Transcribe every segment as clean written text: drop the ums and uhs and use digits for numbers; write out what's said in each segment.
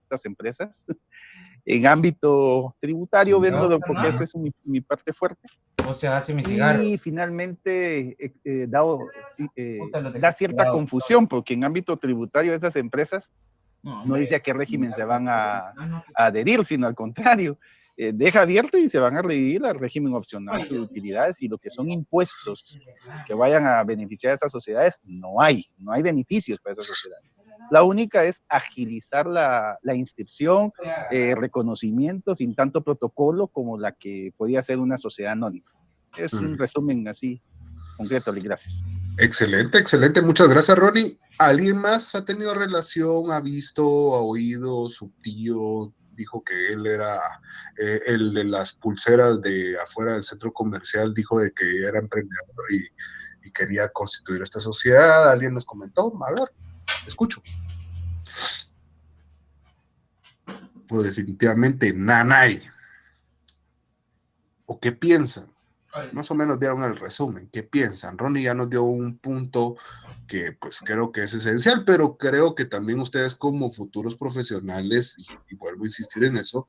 estas empresas. En ámbito tributario, viéndolo porque esa es mi parte fuerte. O sea, hace mi cigarro. Y finalmente da cierta confusión, porque en ámbito tributario estas empresas no dice a qué régimen se van a adherir, sino al contrario, deja abierto y se van a adherir al régimen opcional de utilidades, y lo que son impuestos que vayan a beneficiar a esas sociedades, no hay beneficios para esas sociedades. La única es agilizar la inscripción, reconocimiento sin tanto protocolo como la que podía ser una sociedad anónima. Es un resumen así concreto, Lee, gracias. Excelente, excelente. Muchas gracias, Ronnie. ¿Alguien más ha tenido relación, ha visto, ha oído, su tío dijo que él era el de las pulseras de afuera del centro comercial, dijo de que era emprendedor y quería constituir esta sociedad? ¿Alguien nos comentó? A ver, escucho. Pues definitivamente nanay. ¿O qué piensan? Más o menos vieron el resumen. ¿Qué piensan? Ronnie ya nos dio un punto que pues creo que es esencial, pero creo que también ustedes como futuros profesionales, y vuelvo a insistir en eso,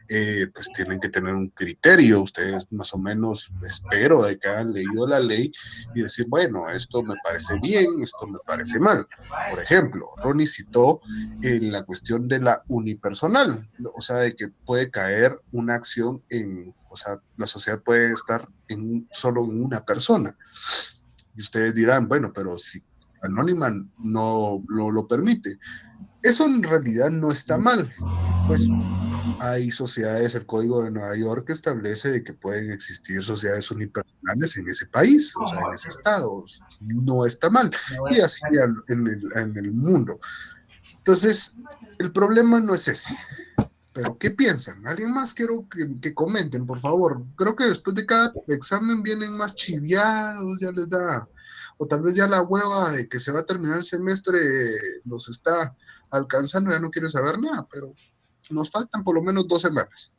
pues tienen que tener un criterio. Ustedes más o menos espero de que hayan leído la ley y decir, bueno, esto me parece bien, esto me parece mal. Por ejemplo, Ronnie citó la cuestión de la unipersonal, o sea, de que puede caer una acción o sea, la sociedad puede estar solo en una persona. Y ustedes dirán, bueno, pero si Anónima no lo permite. Eso en realidad no está mal. Pues hay sociedades, el Código de Nueva York establece de que pueden existir sociedades unipersonales en ese país, o sea, en ese estado. No está mal. Y así en el mundo. Entonces, el problema no es ese. Pero, ¿qué piensan? ¿Alguien más? Quiero que comenten, por favor. Creo que después de cada examen vienen más chiviados, ya les da, o tal vez ya la hueva de que se va a terminar el semestre los está alcanzando, ya no quieren saber nada, pero nos faltan por lo menos 2 semanas.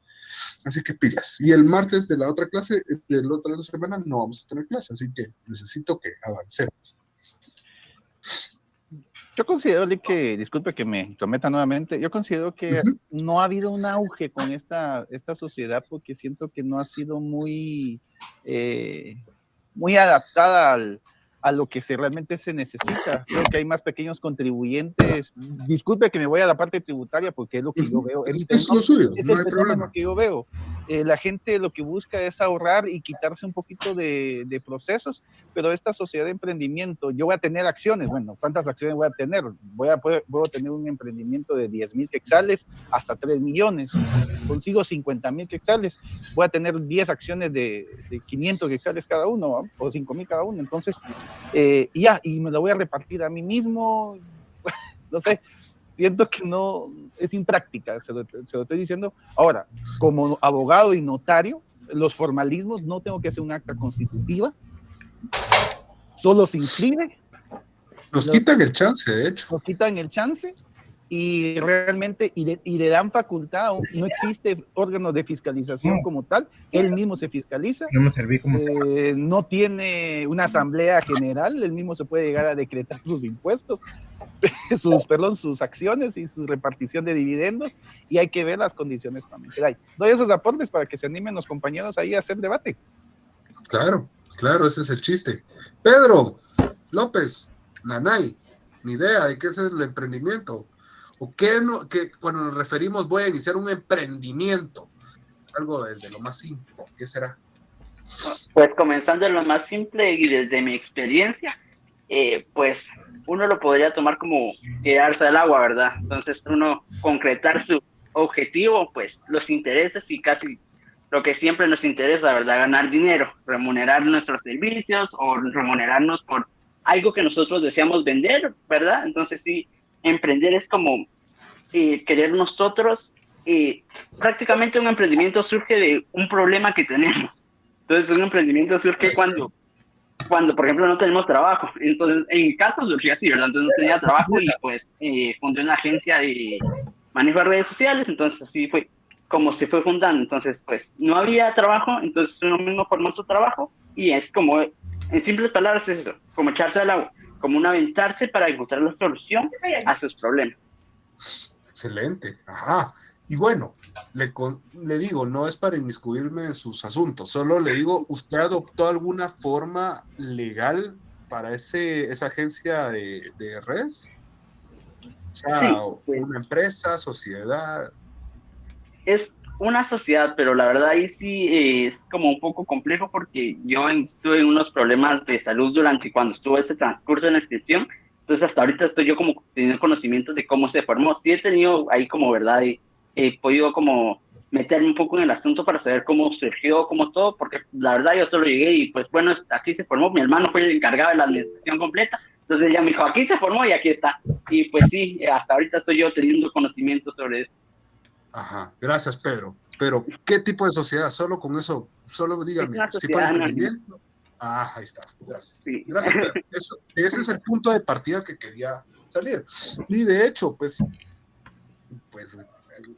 Así que pilas. Y el martes de la otra clase, de la otra semana, no vamos a tener clase, así que necesito que avancemos. Yo considero, Lee, que, disculpe que me intrometa nuevamente, yo considero que no ha habido un auge con esta sociedad, porque siento que no ha sido muy adaptada a lo que realmente se necesita. Creo que hay más pequeños contribuyentes. Disculpe que me voy a la parte tributaria porque es lo que yo veo. Es lo suyo, es no el hay fenómeno problema. que yo veo. La gente lo que busca es ahorrar y quitarse un poquito de procesos, pero esta sociedad de emprendimiento, yo voy a tener acciones. Bueno, ¿cuántas acciones voy a tener? Puedo tener un emprendimiento de 10,000 quetzales hasta 3 millones. Consigo 50,000 quetzales, voy a tener 10 acciones de 500 quetzales cada uno, ¿no? O 5,000 cada uno. Entonces, y me lo voy a repartir a mí mismo. No sé, siento que no, es impráctica, se lo estoy diciendo. Ahora, como abogado y notario, los formalismos, no tengo que hacer un acta constitutiva, solo se inscribe. Nos quitan el chance, de hecho. Nos quitan el chance y realmente, y le dan facultad, no existe órgano de fiscalización como tal, él mismo se fiscaliza, no tiene una asamblea general, él mismo se puede llegar a decretar sus impuestos, sus acciones y su repartición de dividendos, y hay que ver las condiciones también que hay. Doy esos aportes para que se animen los compañeros ahí a hacer debate. Claro, claro, ese es el chiste. Pedro López, Nanay, ni idea de qué es el emprendimiento. ¿O qué no, que cuando nos referimos voy a iniciar un emprendimiento? Algo desde lo más simple, ¿qué será? Pues comenzando en lo más simple y desde mi experiencia, pues uno lo podría tomar como tirarse al agua, ¿verdad? Entonces uno concretar su objetivo, pues los intereses y casi lo que siempre nos interesa, ¿verdad? Ganar dinero, remunerar nuestros servicios o remunerarnos por algo que nosotros deseamos vender, ¿verdad? Entonces sí, emprender es como querer nosotros, prácticamente un emprendimiento surge de un problema que tenemos. Entonces un emprendimiento surge cuando, por ejemplo, no tenemos trabajo. Entonces, en mi caso surgió así, ¿verdad? Entonces no tenía trabajo y pues fundé una agencia de manejo de redes sociales, entonces así fue como se fue fundando. Entonces, pues no había trabajo, entonces uno mismo formó su trabajo y es como, en simples palabras es eso, como echarse al agua, como un aventarse para encontrar la solución a sus problemas. Excelente, ajá. Y bueno, le digo, no es para inmiscuirme en sus asuntos, solo le digo, ¿usted adoptó alguna forma legal para esa agencia de redes? O sea, Sí, pues una empresa, sociedad. es una sociedad, pero la verdad ahí sí es como un poco complejo porque yo estuve en unos problemas de salud durante cuando estuvo ese transcurso de la inscripción, entonces hasta ahorita estoy yo como teniendo conocimientos de cómo se formó. Sí he tenido ahí como verdad, he podido como meterme un poco en el asunto para saber cómo surgió, cómo todo, porque la verdad yo solo llegué y pues bueno, aquí se formó, mi hermano fue el encargado de la administración completa, entonces ella me dijo, aquí se formó y aquí está. Y pues sí, hasta ahorita estoy yo teniendo conocimiento sobre eso. Ajá, gracias, Pedro. Pero, ¿qué tipo de sociedad? Solo con eso, solo Es dígame, una tipo de sociedad anónima. emprendimiento. Ah, ahí está, gracias. Sí. Gracias, Pedro. Ese es el punto de partida que quería salir. Y de hecho, pues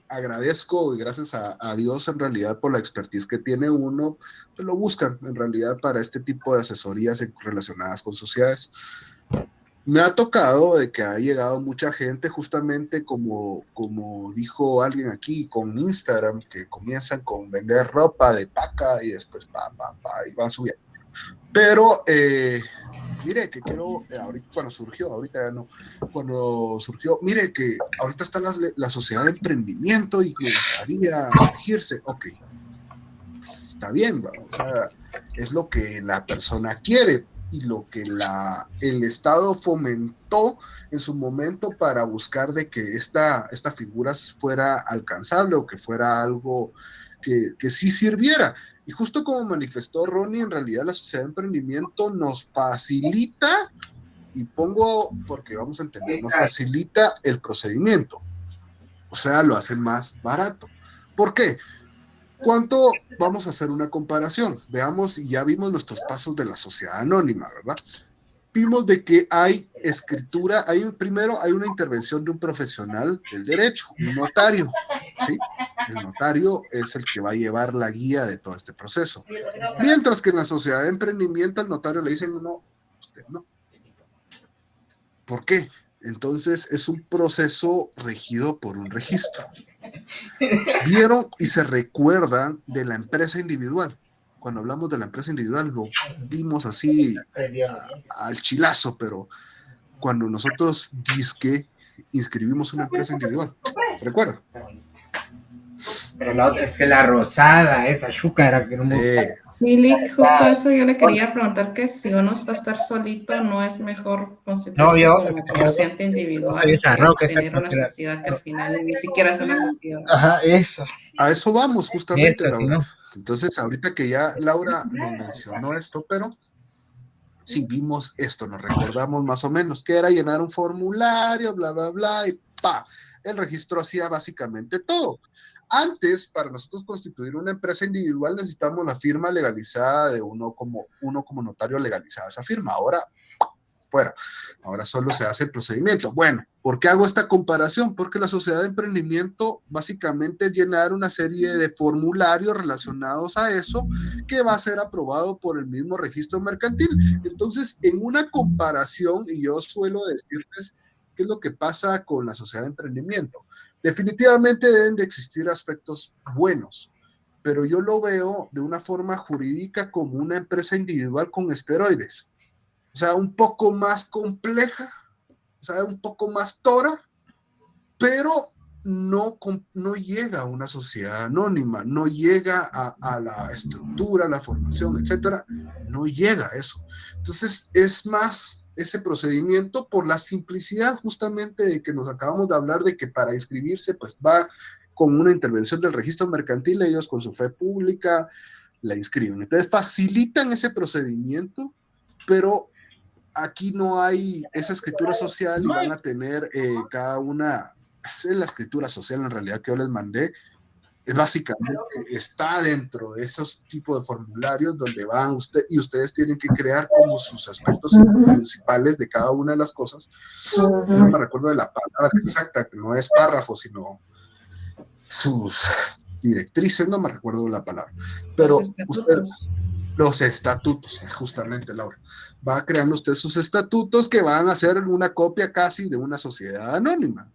agradezco y gracias a Dios en realidad por la expertise que tiene uno, pues lo buscan en realidad para este tipo de asesorías relacionadas con sociedades. Me ha tocado de que ha llegado mucha gente justamente como dijo alguien aquí con Instagram, que comienzan con vender ropa de paca y después y van subiendo. Pero mire que quiero, ahorita cuando surgió, ahorita ya no, cuando surgió, mire que ahorita está la sociedad de emprendimiento y me gustaría regirse. Ok, pues, está bien, ¿va? O sea, es lo que la persona quiere y lo que el Estado fomentó en su momento para buscar de que esta figura fuera alcanzable o que fuera algo que sí sirviera. Y justo como manifestó Ronnie, en realidad la sociedad de emprendimiento nos facilita, y pongo porque vamos a entender, nos facilita el procedimiento, o sea, lo hace más barato. ¿Por qué? ¿Cuánto? Vamos a hacer una comparación. Veamos, y ya vimos nuestros pasos de la sociedad anónima, ¿verdad? Vimos de que hay escritura, primero hay una intervención de un profesional del derecho, un notario, ¿sí? El notario es el que va a llevar la guía de todo este proceso. Mientras que en la sociedad de emprendimiento al notario le dicen, no, usted no. ¿Por qué? Entonces es un proceso regido por un registro. Vieron y se recuerdan de la empresa individual. Cuando hablamos de la empresa individual lo vimos así al chilazo, pero cuando nosotros disque inscribimos una empresa individual, ¿recuerda? Pero la otra es que la rosada, esa chúcara que no me gusta. Milik, justo eso yo le quería preguntar, que si uno va a estar solito, ¿no es mejor constituirse como comerciante individual que tener una sociedad que al final ni siquiera es una sociedad? Ajá, eso. A eso vamos justamente, Eso, Laura. ¿no? Entonces, ahorita que ya Laura nos mencionó esto, pero si vimos esto, nos recordamos más o menos que era llenar un formulario, bla, bla, bla, y pa, el registro hacía básicamente todo. Antes, para nosotros constituir una empresa individual, necesitamos la firma legalizada de uno como notario legalizada esa firma. Ahora, fuera. Ahora solo se hace el procedimiento. Bueno, ¿por qué hago esta comparación? Porque la sociedad de emprendimiento básicamente es llenar una serie de formularios relacionados a eso que va a ser aprobado por el mismo registro mercantil. Entonces, en una comparación, y yo suelo decirles qué es lo que pasa con la sociedad de emprendimiento. Definitivamente deben de existir aspectos buenos, pero yo lo veo de una forma jurídica como una empresa individual con esteroides. O sea, un poco más compleja, o sea, un poco más tora, pero no llega a una sociedad anónima, no llega a la estructura, la formación, etcétera, no llega a eso. Entonces, es más ese procedimiento por la simplicidad justamente de que nos acabamos de hablar de que para inscribirse, pues va con una intervención del registro mercantil, ellos con su fe pública la inscriben. Entonces, facilitan ese procedimiento, pero aquí no hay esa escritura social y van a tener cada una, es la escritura social en realidad que yo les mandé, es básicamente está dentro de esos tipos de formularios donde van ustedes tienen que crear como sus aspectos principales de cada una de las cosas. No me recuerdo de la palabra exacta, que no es párrafo, sino sus directrices, no me recuerdo la palabra, pero los estatutos, justamente, Laura. Va creando usted sus estatutos que van a ser una copia casi de una sociedad anónima.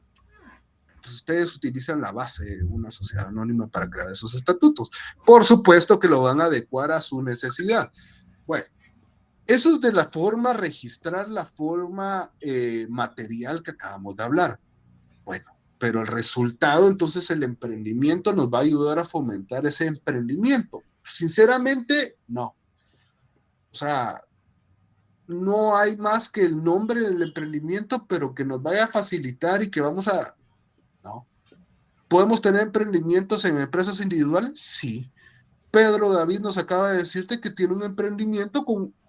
pues ustedes utilizan la base de una sociedad anónima para crear esos estatutos. Por supuesto que lo van a adecuar a su necesidad. Bueno, eso es de la forma, registrar la forma material que acabamos de hablar. Bueno, pero el resultado, entonces el emprendimiento nos va a ayudar a fomentar ese emprendimiento. Sinceramente, no. O sea, no hay más que el nombre del emprendimiento, pero que nos vaya a facilitar y que vamos a... No. ¿Podemos tener emprendimientos en empresas individuales? Sí. Pedro David nos acaba de decirte que tiene un emprendimiento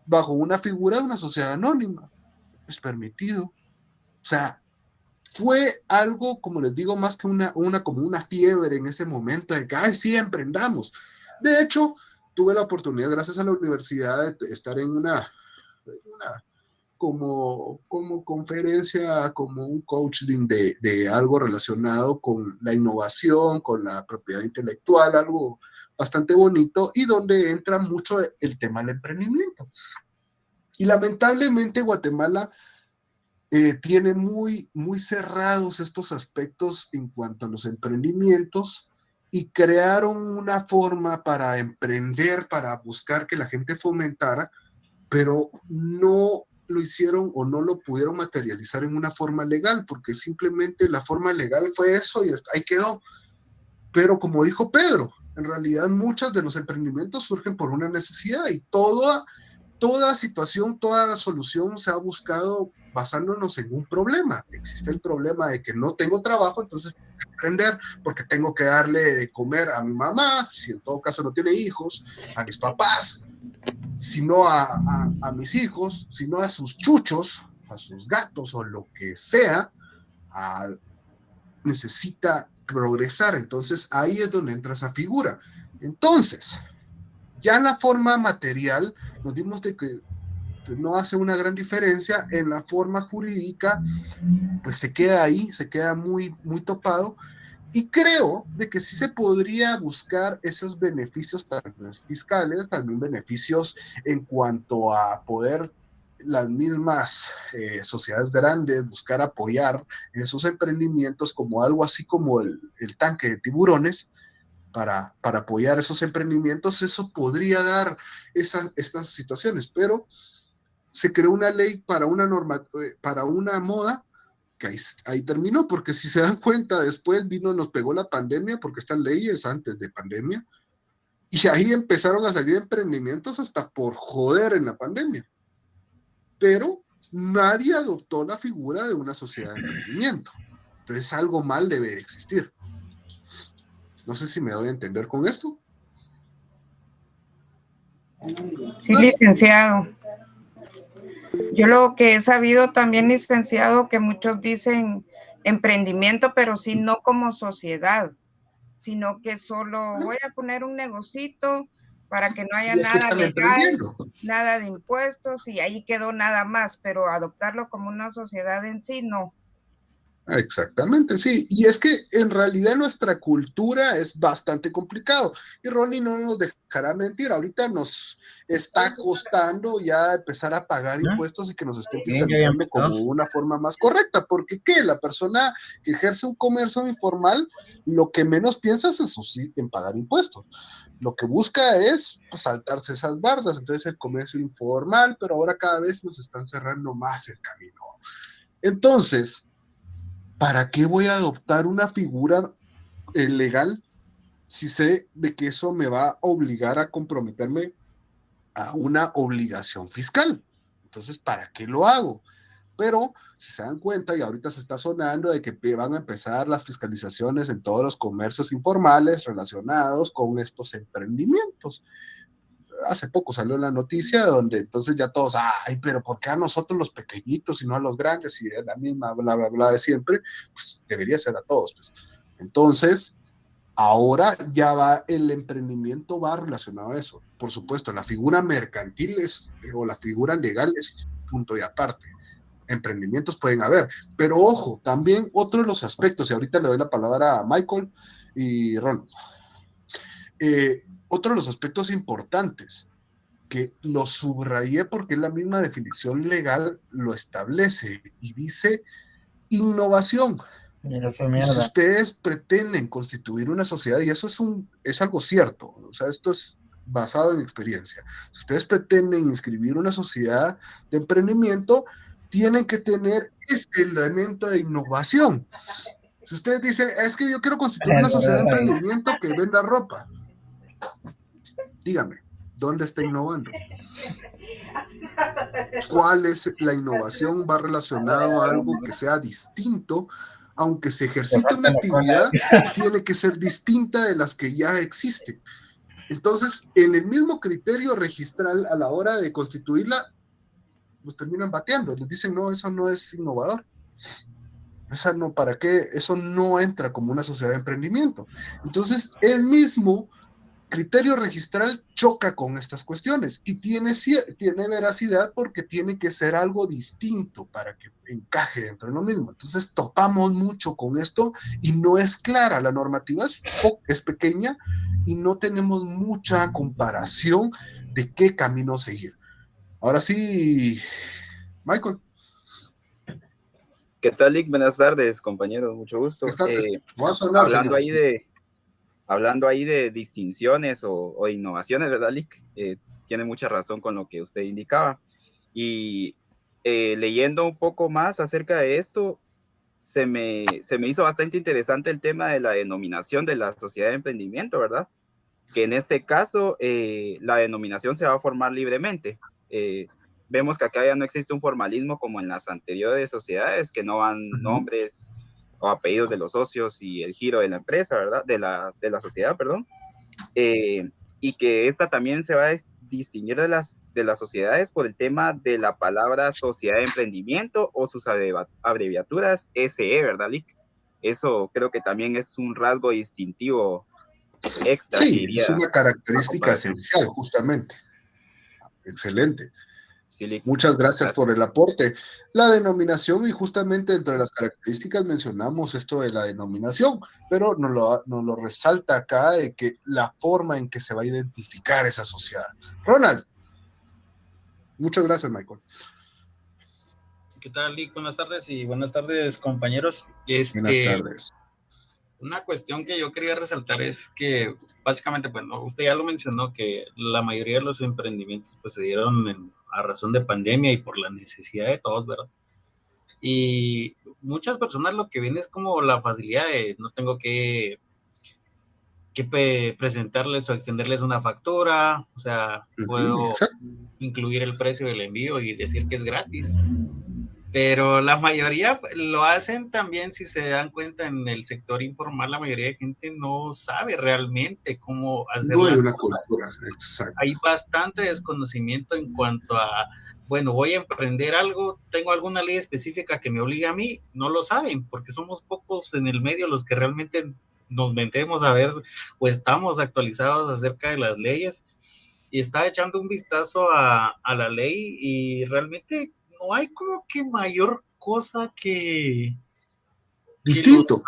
bajo una figura de una sociedad anónima. Es permitido. O sea, fue algo, como les digo, más que como una fiebre en ese momento de que, ay, sí, emprendamos. De hecho, tuve la oportunidad, gracias a la universidad, de estar en una como conferencia, como un coaching de algo relacionado con la innovación, con la propiedad intelectual, algo bastante bonito, y donde entra mucho el tema del emprendimiento. Y lamentablemente Guatemala tiene muy, muy cerrados estos aspectos en cuanto a los emprendimientos, y crearon una forma para emprender, para buscar que la gente fomentara, pero no lo hicieron o no lo pudieron materializar en una forma legal, porque simplemente la forma legal fue eso y ahí quedó. Pero como dijo Pedro, en realidad muchos de los emprendimientos surgen por una necesidad, y toda situación, toda solución se ha buscado basándonos en un problema. Existe el problema de que no tengo trabajo, entonces tengo que emprender porque tengo que darle de comer a mi mamá, si en todo caso no tiene hijos, a mis papás, sino a mis hijos, sino a sus chuchos, a sus gatos o lo que sea, necesita progresar. Entonces ahí es donde entra esa figura. Entonces, ya en la forma material nos dimos de que no hace una gran diferencia. En la forma jurídica, pues se queda ahí, se queda muy, muy topado. Y creo de que sí se podría buscar esos beneficios fiscales, también beneficios en cuanto a poder las mismas sociedades grandes buscar apoyar esos emprendimientos, como algo así como el tanque de tiburones, para apoyar esos emprendimientos. Eso podría dar estas situaciones, pero se creó una ley para una moda, que ahí terminó, porque si se dan cuenta, después nos pegó la pandemia, porque estas leyes antes de pandemia, y ahí empezaron a salir emprendimientos hasta por joder en la pandemia, pero nadie adoptó la figura de una sociedad de emprendimiento. Entonces algo mal debe de existir. No sé si me doy a entender con esto. Sí, licenciado. Yo lo que he sabido también, licenciado, que muchos dicen emprendimiento, pero sí no como sociedad, sino que solo voy a poner un negocito para que no haya nada legal, nada de impuestos, y ahí quedó nada más, pero adoptarlo como una sociedad en sí, no. Exactamente, sí. Y es que en realidad nuestra cultura es bastante complicado. Y Ronnie no nos dejará mentir. Ahorita nos está costando ya empezar a pagar impuestos y que nos estén fiscalizando como una forma más correcta. Porque ¿qué? La persona que ejerce un comercio informal, lo que menos piensa es eso, sí, en pagar impuestos. Lo que busca es saltarse esas bardas. Entonces el comercio informal, pero ahora cada vez nos están cerrando más el camino. Entonces, ¿para qué voy a adoptar una figura legal si sé de que eso me va a obligar a comprometerme a una obligación fiscal? Entonces, ¿para qué lo hago? Pero, si se dan cuenta, y ahorita se está sonando de que van a empezar las fiscalizaciones en todos los comercios informales relacionados con estos emprendimientos. Hace poco salió la noticia donde entonces ya todos, ay, pero ¿por qué a nosotros los pequeñitos y no a los grandes? Y es la misma bla, bla, bla de siempre. Pues debería ser a todos, pues. Entonces, ahora ya el emprendimiento va relacionado a eso. Por supuesto, la figura mercantil o la figura legal es un punto y aparte. Emprendimientos pueden haber, pero ojo, también otro de los aspectos, y ahorita le doy la palabra a Michael y Ron. Otro de los aspectos importantes, que lo subrayé porque la misma definición legal lo establece y dice innovación. Si ustedes pretenden constituir una sociedad, y eso es algo cierto, o sea, esto es basado en experiencia. Si ustedes pretenden inscribir una sociedad de emprendimiento, tienen que tener este elemento de innovación. Si ustedes dicen, es que yo quiero constituir una sociedad de emprendimiento que venda ropa, dígame, ¿dónde está innovando? ¿Cuál es la innovación? Va relacionado a algo que sea distinto. Aunque se ejercite una actividad, tiene que ser distinta de las que ya existen. Entonces, en el mismo criterio registral, a la hora de constituirla, los terminan bateando. Les dicen, no, eso no es innovador. Esa no, ¿para qué? Eso no entra como una sociedad de emprendimiento. Entonces, el mismo criterio registral choca con estas cuestiones y tiene veracidad porque tiene que ser algo distinto para que encaje dentro de lo mismo. Entonces topamos mucho con esto y no es clara, la normativa es pequeña y no tenemos mucha comparación de qué camino seguir. Ahora sí, Michael. ¿Qué tal, Lick? Buenas tardes, compañeros, mucho gusto. Hablando ahí de distinciones o innovaciones, ¿verdad, Lick? Tiene mucha razón con lo que usted indicaba. Y leyendo un poco más acerca de esto, se me hizo bastante interesante el tema de la denominación de la sociedad de emprendimiento, ¿verdad? Que en este caso la denominación se va a formar libremente. Vemos que acá ya no existe un formalismo como en las anteriores sociedades, que no van nombres o apellidos de los socios y el giro de la empresa, ¿verdad? De la sociedad, perdón. Y que esta también se va a distinguir de las sociedades por el tema de la palabra sociedad de emprendimiento o sus abreviaturas SE, ¿verdad, Lick? Eso creo que también es un rasgo distintivo extra. Sí, es una característica esencial, justamente. Excelente. Sí, muchas gracias por el aporte. La denominación, y justamente entre las características mencionamos esto de la denominación, pero nos lo resalta acá de que la forma en que se va a identificar esa sociedad. Ronald. Muchas gracias, Michael. ¿Qué tal, Lick? Buenas tardes y buenas tardes, compañeros. Buenas tardes. Una cuestión que yo quería resaltar es que básicamente, bueno, usted ya lo mencionó, que la mayoría de los emprendimientos pues, se dieron a razón de pandemia y por la necesidad de todos, ¿verdad? Y muchas personas lo que ven es como la facilidad de no tengo que presentarles o extenderles una factura, o sea, puedo incluir el precio del envío y decir que es gratis. Pero la mayoría lo hacen también, si se dan cuenta, en el sector informal, la mayoría de gente no sabe realmente cómo hacer no hay una cultura, exacto. Hay bastante desconocimiento en cuanto a, bueno, voy a emprender algo, tengo alguna ley específica que me obliga a mí, no lo saben, porque somos pocos en el medio los que realmente nos metemos a ver o estamos actualizados acerca de las leyes, y está echando un vistazo a la ley y realmente no hay como que mayor cosa que distinto.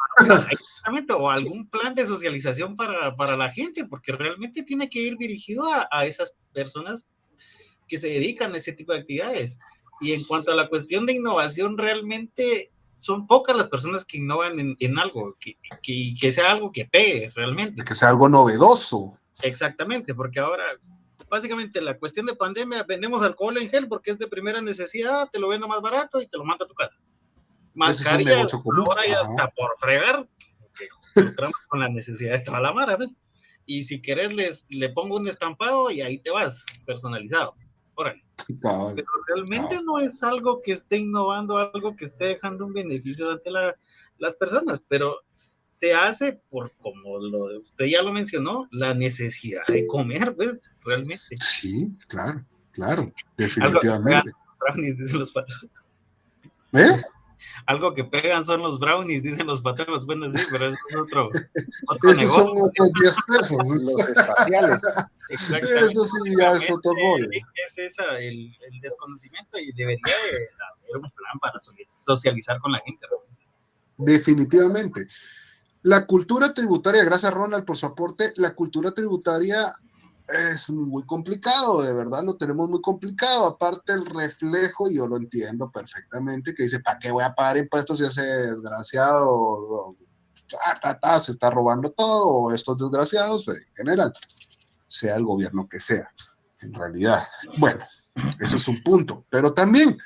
O algún plan de socialización para la gente, porque realmente tiene que ir dirigido a esas personas que se dedican a ese tipo de actividades. Y en cuanto a la cuestión de innovación, realmente son pocas las personas que innovan en algo, que sea algo que pegue realmente. Que sea algo novedoso. Exactamente, porque ahora básicamente la cuestión de pandemia, vendemos alcohol en gel porque es de primera necesidad, te lo vendo más barato y te lo manda a tu casa. Mascarillas, ahora ya está por fregar, porque entramos con la necesidad de toda la mara, ¿ves? Y si querés le pongo un estampado y ahí te vas, personalizado. Órale. Pero realmente no es algo que esté innovando, algo que esté dejando un beneficio ante las personas, pero se hace por, como usted ya lo mencionó, la necesidad de comer, pues, realmente. Sí, claro, definitivamente. Brownies, dicen los patrones. Algo que pegan son los brownies, dicen los patrones. Bueno, sí, pero eso es otro esos negocio. Son otros 10 pesos. Los espaciales. Exactamente. Eso sí ya es otro rollo. Es el desconocimiento y debería haber un plan para socializar con la gente. Realmente. Definitivamente. La cultura tributaria, gracias Ronald por su aporte, la cultura tributaria es muy complicado, de verdad lo tenemos muy complicado. Aparte el reflejo, y yo lo entiendo perfectamente, que dice, ¿para qué voy a pagar impuestos si ese desgraciado se está robando todo, o estos desgraciados en general, sea el gobierno que sea, en realidad? Bueno, eso es un punto, pero también,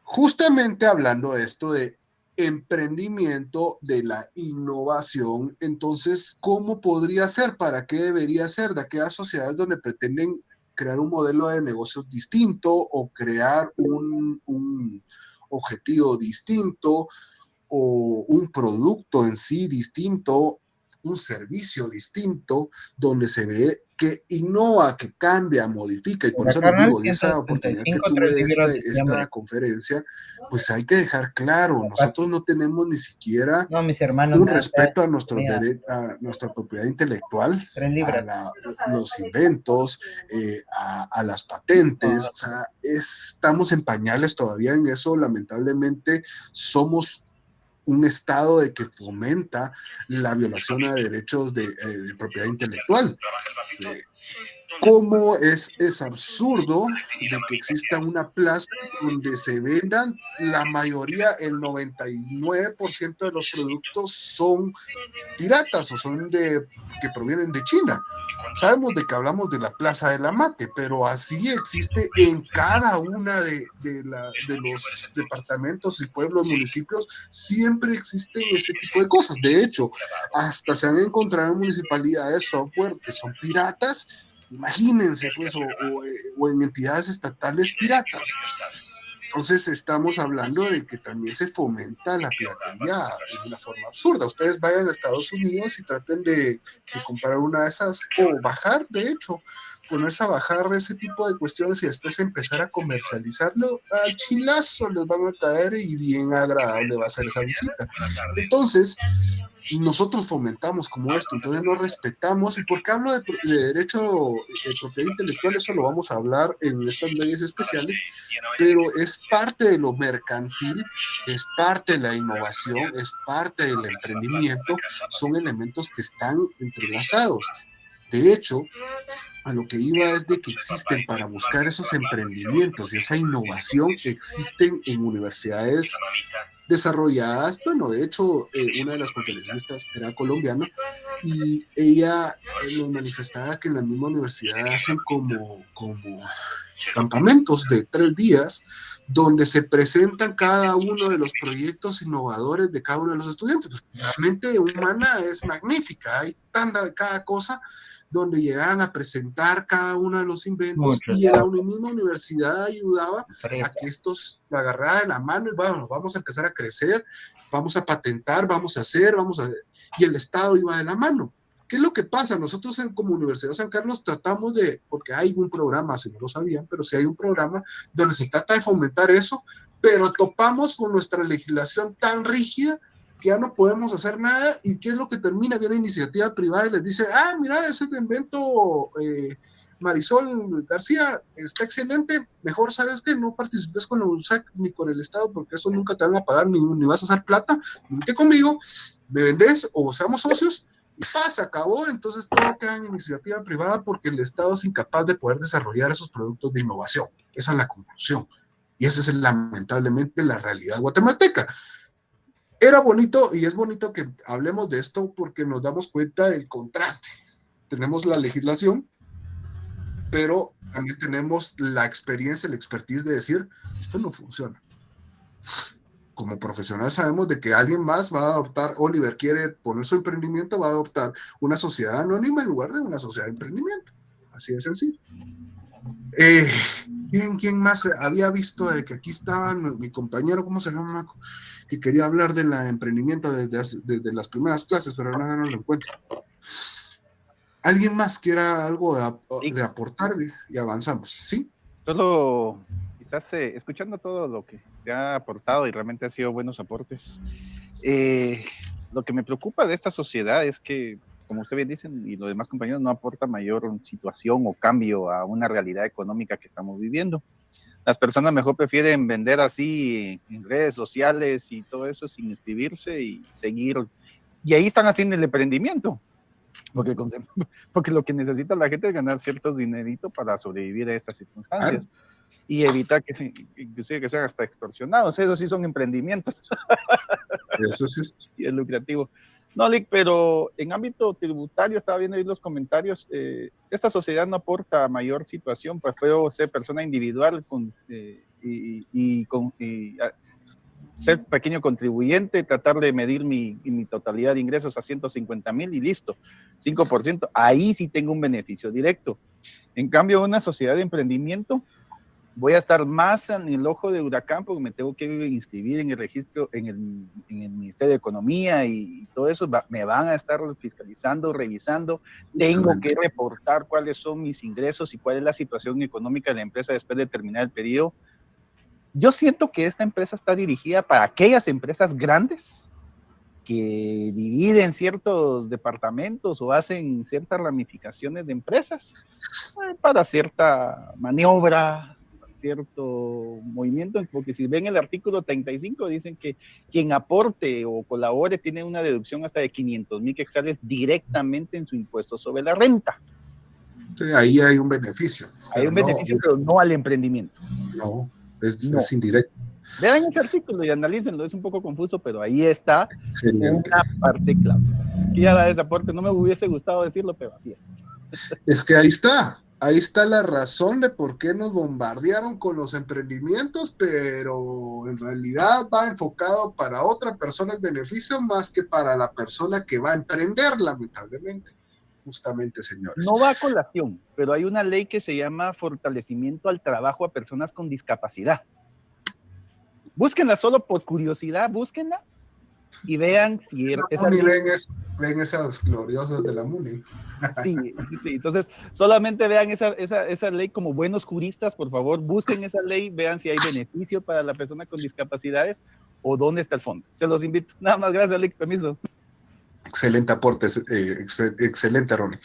justamente hablando de esto de emprendimiento, de la innovación, entonces, ¿cómo podría ser? ¿Para qué debería ser? De aquellas sociedades donde pretenden crear un modelo de negocios distinto o crear un objetivo distinto o un producto en sí distinto, un servicio distinto, donde se ve que innova, que cambia, modifica, y por eso les digo, esa oportunidad que tuve esta conferencia, pues hay que dejar claro, nosotros no tenemos ni siquiera un respeto a nuestra propiedad intelectual, a los inventos, a las patentes, o sea, estamos en pañales todavía en eso. Lamentablemente somos un estado de que fomenta la violación a derechos de propiedad intelectual. ¿Cómo es absurdo de que exista una plaza donde se vendan la mayoría, el 99% de los productos son piratas o son que provienen de China? Sabemos de que hablamos de la Plaza de la Mate, pero así existe en cada una de los departamentos y pueblos, municipios, siempre existen ese tipo de cosas. De hecho, hasta se han encontrado en municipalidades software que son piratas, imagínense, pues, o en entidades estatales piratas. Entonces estamos hablando de que también se fomenta la piratería de una forma absurda. Ustedes vayan a Estados Unidos y traten de comprar una de esas, o bajar, de hecho, ponerse a bajar ese tipo de cuestiones y después empezar a comercializarlo, al chilazo les van a caer y bien agradable va a ser esa visita. Entonces, nosotros fomentamos como esto, entonces no respetamos. ¿Y por qué hablo de derecho de propiedad intelectual? Eso lo vamos a hablar en estas leyes especiales, pero es parte de lo mercantil, es parte de la innovación, es parte del emprendimiento, son elementos que están entrelazados. De hecho, a lo que iba es de que existen, para buscar esos emprendimientos y esa innovación, existen en universidades desarrolladas. Bueno, de hecho, una de las conferencistas era colombiana y ella nos manifestaba que en la misma universidad hacen como campamentos de 3 días donde se presentan cada uno de los proyectos innovadores de cada uno de los estudiantes. La mente humana es magnífica, hay tanta de cada cosa, donde llegaban a presentar cada uno de los inventos, y la misma universidad ayudaba a que estos la agarraran de la mano y bueno, vamos a empezar a crecer, vamos a patentar, vamos a hacer, y el Estado iba de la mano. ¿Qué es lo que pasa? Nosotros como Universidad de San Carlos tratamos porque hay un programa, si no lo sabían, pero sí hay un programa donde se trata de fomentar eso, pero topamos con nuestra legislación tan rígida que ya no podemos hacer nada. ¿Y qué es lo que termina? Viene iniciativa privada y les dice, mira, ese invento Marisol García está excelente, mejor, ¿sabes qué? No participes con la USAC ni con el Estado, porque eso nunca te van a pagar, ni vas a hacer plata, vente conmigo, me vendés o seamos socios, y se acabó. Entonces todo queda en iniciativa privada porque el Estado es incapaz de poder desarrollar esos productos de innovación. Esa es la conclusión, y esa es lamentablemente la realidad guatemalteca. Era bonito, y es bonito que hablemos de esto porque nos damos cuenta del contraste. Tenemos la legislación, pero también tenemos la experiencia, la expertise de decir, esto no funciona. Como profesional sabemos de que alguien más va a adoptar, Oliver quiere poner su emprendimiento, va a adoptar una sociedad anónima en lugar de una sociedad de emprendimiento. Así de sencillo. ¿Quién más había visto que aquí estaban? Mi compañero, ¿cómo se llama? Que quería hablar del emprendimiento desde las primeras clases, pero ahora no lo encuentro. ¿Alguien más quiera algo de aportar y avanzamos? ¿Sí? Solo, quizás escuchando todo lo que te ha aportado, y realmente ha sido buenos aportes, lo que me preocupa de esta sociedad es que, como usted bien dice, y los demás compañeros, no aporta mayor situación o cambio a una realidad económica que estamos viviendo. Las personas mejor prefieren vender así en redes sociales y todo eso sin inscribirse y seguir. Y ahí están haciendo el emprendimiento. porque lo que necesita la gente es ganar ciertos dineritos para sobrevivir a estas circunstancias. Y evitar que inclusive que sean hasta extorsionados. Eso sí son emprendimientos. Eso sí. Y es lucrativo. No, Lick, pero en ámbito tributario, estaba viendo ahí los comentarios, esta sociedad no aporta mayor situación, prefiero ser persona individual ser pequeño contribuyente, tratar de medir mi totalidad de ingresos a 150,000 y listo, 5%, ahí sí tengo un beneficio directo. En cambio, una sociedad de emprendimiento, voy a estar más en el ojo de huracán porque me tengo que inscribir en el registro, en el Ministerio de Economía y todo eso, me van a estar fiscalizando, revisando, tengo que reportar cuáles son mis ingresos y cuál es la situación económica de la empresa después de terminar el periodo. Yo siento que esta empresa está dirigida para aquellas empresas grandes que dividen ciertos departamentos o hacen ciertas ramificaciones de empresas para cierta maniobra, cierto movimiento, porque si ven el artículo 35 dicen que quien aporte o colabore tiene una deducción hasta de 500,000 quetzales directamente en su impuesto sobre la renta. Sí, ahí hay un beneficio. Hay un beneficio, pero no al emprendimiento. No, es indirecto. Vean ese artículo y analícenlo, es un poco confuso, pero ahí está una parte clave. Es que ya da ese aporte, no me hubiese gustado decirlo, pero así es. Es que ahí está la razón de por qué nos bombardearon con los emprendimientos, pero en realidad va enfocado para otra persona el beneficio más que para la persona que va a emprender, lamentablemente. Justamente, señores. No va a colación, pero hay una ley que se llama Fortalecimiento al Trabajo a Personas con Discapacidad. Búsquenla solo por curiosidad, búsquenla y vean si ven esas gloriosas de la MUNI. Sí, entonces solamente vean esa ley como buenos juristas, por favor, busquen esa ley, vean si hay beneficio para la persona con discapacidades o dónde está el fondo. Se los invito. Nada más, gracias, Lick, permiso. Excelente aporte, excelente, Ronnie.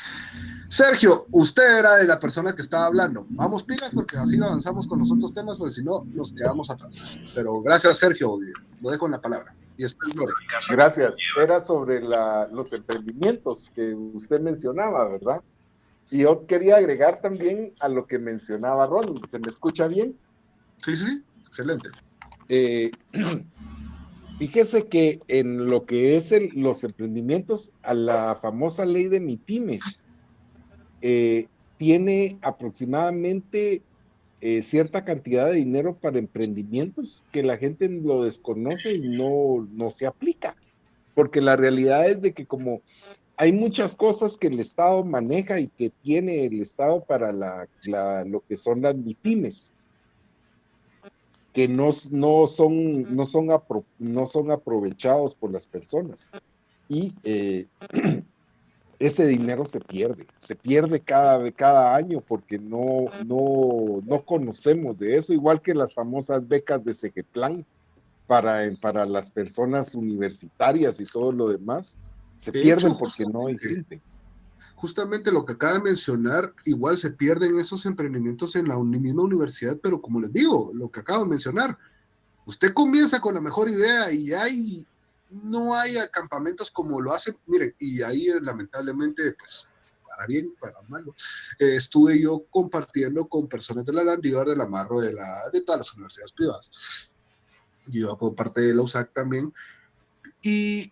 Sergio, usted era de la persona que estaba hablando. Vamos pilas porque así avanzamos con los otros temas, porque si no, nos quedamos atrás. Pero gracias, Sergio. Lo dejo en la palabra. Y después, Gloria. Gracias. Era sobre los emprendimientos que usted mencionaba, ¿verdad? Y yo quería agregar también a lo que mencionaba Ronnie. ¿Se me escucha bien? Sí, excelente. Fíjese que en lo que es los emprendimientos, a la famosa ley de MIPYMES, tiene aproximadamente cierta cantidad de dinero para emprendimientos que la gente lo desconoce y no se aplica, porque la realidad es de que como hay muchas cosas que el Estado maneja y que tiene el Estado para lo que son las MIPYMES, que no son aprovechados por las personas, y ese dinero se pierde cada año porque no conocemos de eso, igual que las famosas becas de Segeplan para las personas universitarias y todo lo demás, se pierden porque no hay gente. Justamente lo que acaba de mencionar, igual se pierden esos emprendimientos en la misma universidad, pero como les digo, lo que acabo de mencionar, usted comienza con la mejor idea y no hay campamentos como lo hacen, miren, y ahí lamentablemente, pues, para bien, para malo, estuve yo compartiendo con personas de la Landívar, del Amarro, de todas las universidades privadas, yo por parte de la USAC también, y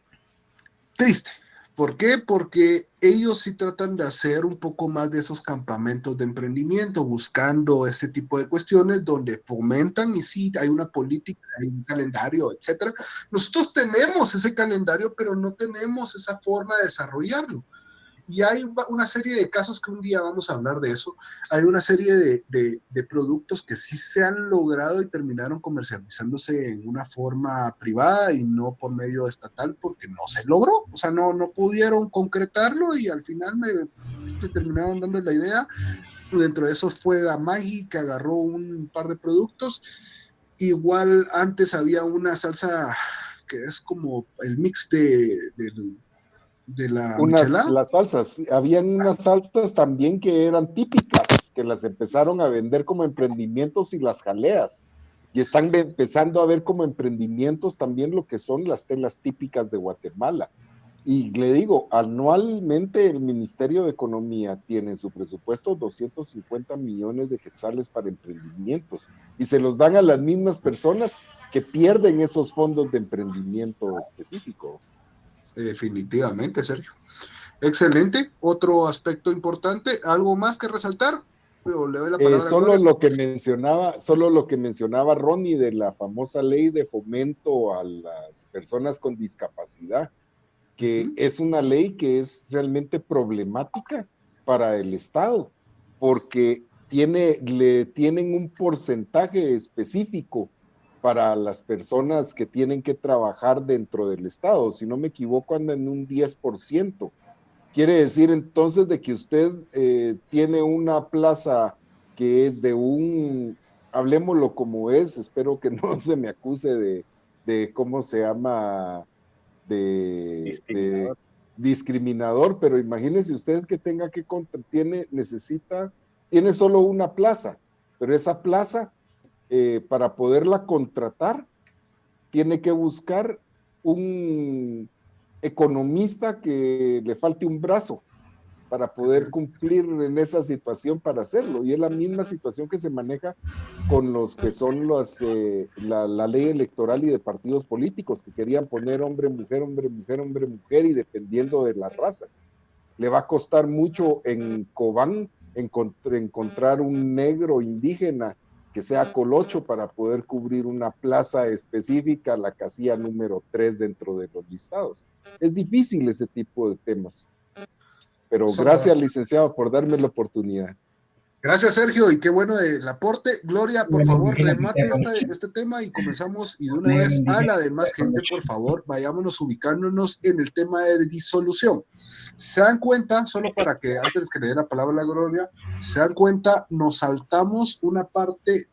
triste. ¿Por qué? Porque ellos sí tratan de hacer un poco más de esos campamentos de emprendimiento, buscando ese tipo de cuestiones donde fomentan y sí hay una política, hay un calendario, etcétera. Nosotros tenemos ese calendario, pero no tenemos esa forma de desarrollarlo. Y hay una serie de casos que un día vamos a hablar de eso. Hay una serie de productos que sí se han logrado y terminaron comercializándose en una forma privada y no por medio estatal porque no se logró. O sea, no pudieron concretarlo y al final terminaron dando la idea. Dentro de esos fue la Maggi, que agarró un par de productos. Igual antes había una salsa que es como el mix de la michelada. Las salsas, habían unas salsas también que eran típicas, que las empezaron a vender como emprendimientos y las jaleas, y están empezando a ver como emprendimientos también lo que son las telas típicas de Guatemala, Y le digo, anualmente el Ministerio de Economía tiene en su presupuesto 250 millones de quetzales para emprendimientos y se los dan a las mismas personas que pierden esos fondos de emprendimiento específico. Definitivamente, Sergio. Excelente. Otro aspecto importante, ¿algo más que resaltar? Le doy la palabra solo lo que mencionaba Ronnie de la famosa ley de fomento a las personas con discapacidad, que es una ley que es realmente problemática para el Estado, porque le tienen un porcentaje específico para las personas que tienen que trabajar dentro del Estado. Si no me equivoco, anda en un 10%. Quiere decir entonces de que usted tiene una plaza que es hablemoslo como es, espero que no se me acuse de ¿cómo se llama? De discriminador, pero imagínese usted que tenga que tiene solo una plaza, pero esa plaza, para poderla contratar, tiene que buscar un economista que le falte un brazo para poder cumplir en esa situación para hacerlo. Y es la misma situación que se maneja con los que son la ley electoral y de partidos políticos, que querían poner hombre, mujer, hombre, mujer, hombre, mujer, y dependiendo de las razas. Le va a costar mucho en Cobán encontrar un negro indígena que sea colocho para poder cubrir una plaza específica, la casilla número 3 dentro de los listados. Es difícil ese tipo de temas. Pero gracias, licenciado, por darme la oportunidad. Gracias, Sergio, y qué bueno el aporte. Gloria, por favor, remate este tema y comenzamos, y de una vez a la demás gente, por favor, vayámonos ubicándonos en el tema de disolución. Si se dan cuenta, solo para que antes que le dé la palabra a Gloria, si se dan cuenta, nos saltamos una parte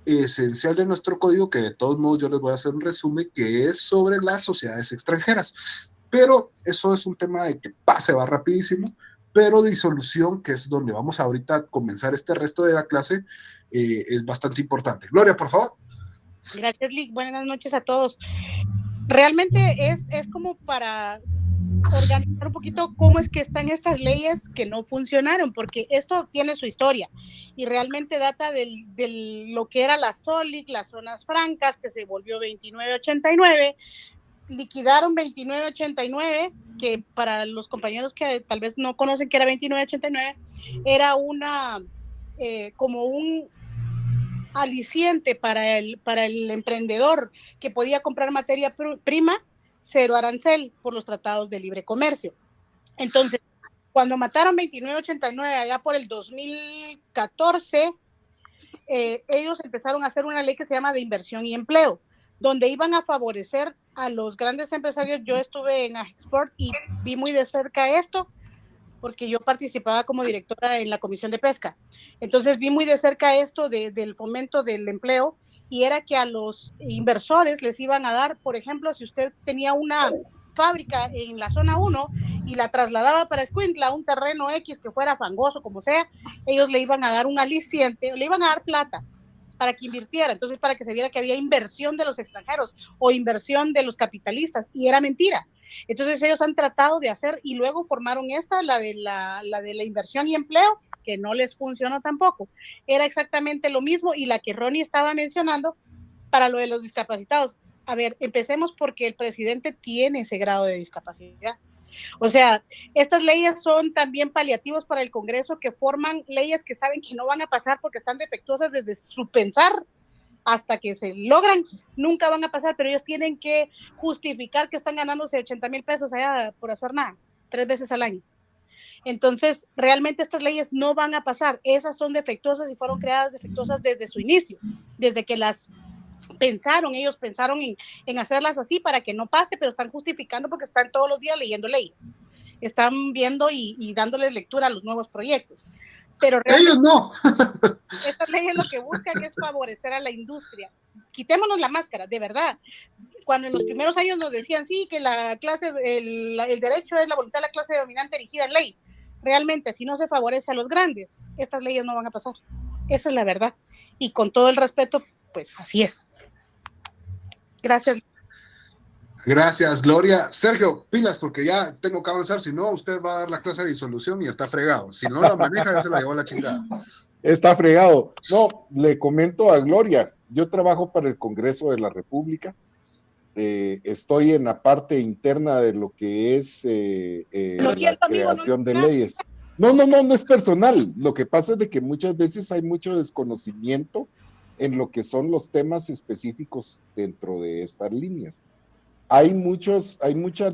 esencial de nuestro código, que de todos modos yo les voy a hacer un resumen, que es sobre las sociedades extranjeras. Pero eso es un tema de que se va rapidísimo, pero disolución, que es donde vamos ahorita a comenzar este resto de la clase, es bastante importante. Gloria, por favor. Gracias, Lick. Buenas noches a todos. Realmente es como para organizar un poquito cómo es que están estas leyes que no funcionaron, porque esto tiene su historia y realmente data de lo que era la SOLIC, las zonas francas, que se volvió 2989, liquidaron 2989, que para los compañeros que tal vez no conocen que era 2989, era como un aliciente para el emprendedor que podía comprar materia prima, cero arancel por los tratados de libre comercio. Entonces, cuando mataron 2989 allá por el 2014, ellos empezaron a hacer una ley que se llama de inversión y empleo, donde iban a favorecer a los grandes empresarios. Yo estuve en Export y vi muy de cerca esto, porque yo participaba como directora en la Comisión de Pesca. Entonces vi muy de cerca esto del fomento del empleo, y era que a los inversores les iban a dar, por ejemplo, si usted tenía una fábrica en la zona 1 y la trasladaba para Escuintla, un terreno X que fuera fangoso, como sea, ellos le iban a dar un aliciente, le iban a dar plata para que invirtiera. Entonces, para que se viera que había inversión de los extranjeros o inversión de los capitalistas, y era mentira. Entonces ellos han tratado de hacer, y luego formaron la de la inversión y empleo, que no les funcionó tampoco. Era exactamente lo mismo, y la que Ronnie estaba mencionando para lo de los discapacitados. A ver, empecemos porque el presidente tiene ese grado de discapacidad. O sea, estas leyes son también paliativos para el Congreso, que forman leyes que saben que no van a pasar porque están defectuosas desde su pensar hasta que se logran, nunca van a pasar, pero ellos tienen que justificar que están ganándose 80,000 pesos allá por hacer nada, 3 veces al año. Entonces, realmente estas leyes no van a pasar. Esas son defectuosas y fueron creadas defectuosas desde su inicio, desde que ellos pensaron en hacerlas así para que no pase, pero están justificando porque están todos los días leyendo leyes, están viendo y dándoles lectura a los nuevos proyectos. Pero ellos no. Estas leyes lo que buscan es favorecer a la industria. Quitémonos la máscara, de verdad. Cuando en los primeros años nos decían, sí, que la clase, el derecho es la voluntad de la clase dominante erigida en ley. Realmente, si no se favorece a los grandes, estas leyes no van a pasar. Esa es la verdad. Y con todo el respeto, pues así es. Gracias. Gracias, Gloria. Sergio, pilas, porque ya tengo que avanzar, si no, usted va a dar la clase de disolución y está fregado. Si no la maneja, ya se la llevó la chingada. Está fregado. No, le comento a Gloria, yo trabajo para el Congreso de la República, estoy en la parte interna de lo que es la creación de leyes. No es personal. Lo que pasa es de que muchas veces hay mucho desconocimiento en lo que son los temas específicos dentro de estas líneas. Hay muchas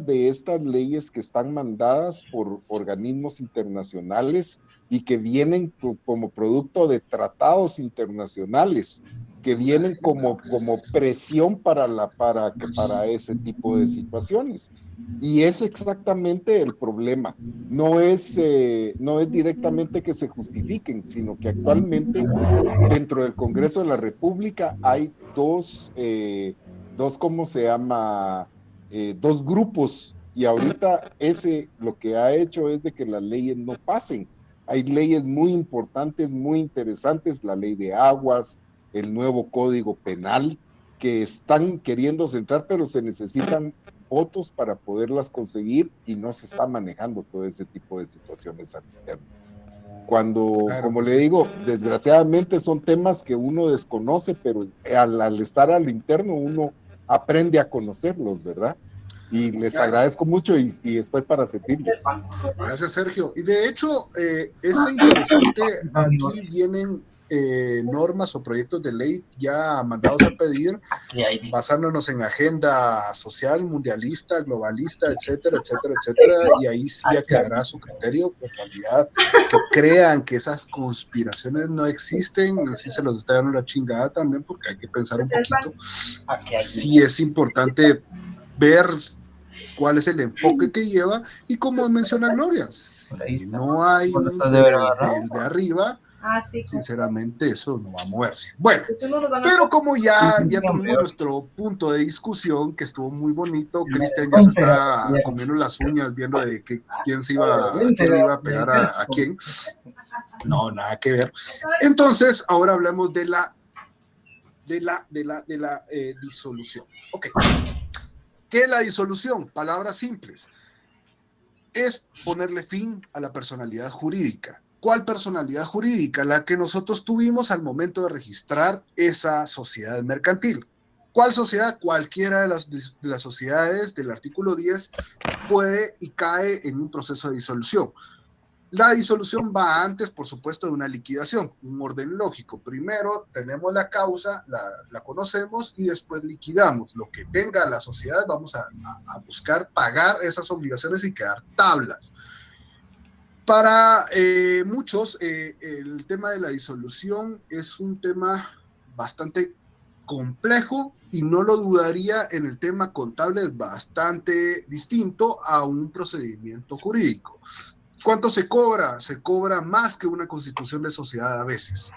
de estas leyes que están mandadas por organismos internacionales y que vienen como producto de tratados internacionales, que vienen como presión para ese tipo de situaciones. Y es exactamente el problema. No es directamente que se justifiquen, sino que actualmente dentro del Congreso de la República hay dos grupos, y ahorita lo que ha hecho es de que las leyes no pasen. Hay leyes muy importantes, muy interesantes, la ley de aguas, el nuevo código penal, que están queriendo centrar, pero se necesitan votos para poderlas conseguir y no se está manejando todo ese tipo de situaciones al interno. Como le digo, desgraciadamente son temas que uno desconoce, pero al estar al interno uno aprende a conocerlos, ¿verdad? Y les agradezco mucho y estoy para servirles. Gracias, Sergio. Y de hecho, es interesante, aquí vienen normas o proyectos de ley ya mandados a pedir, basándonos en agenda social, mundialista, globalista, etcétera, etcétera, etcétera, y ahí sí ya quedará a su criterio, en realidad, que crean que esas conspiraciones no existen, y sí se los está dando la chingada también, porque hay que pensar un poquito. Sí es importante ver cuál es el enfoque que lleva, y como menciona Gloria, si no hay un de arriba, sinceramente eso no va a moverse. Bueno, pero como ya tuvimos nuestro punto de discusión, que estuvo muy bonito, Cristian ya se está comiendo las uñas viendo de quién se iba a pegar a quién. No, nada que ver. Entonces, ahora hablamos de la disolución. Ok. ¿Qué es la disolución? Palabras simples. Es ponerle fin a la personalidad jurídica. ¿Cuál personalidad jurídica? La que nosotros tuvimos al momento de registrar esa sociedad mercantil. ¿Cuál sociedad? Cualquiera de las sociedades del artículo 10 puede y cae en un proceso de disolución. La disolución va antes, por supuesto, de una liquidación, un orden lógico. Primero tenemos la causa, la conocemos y después liquidamos. Lo que tenga la sociedad, vamos a buscar pagar esas obligaciones y quedar tablas. Para muchos, el tema de la disolución es un tema bastante complejo y no lo dudaría, en el tema contable es bastante distinto a un procedimiento jurídico. ¿Cuánto se cobra? Se cobra más que una constitución de sociedad a veces.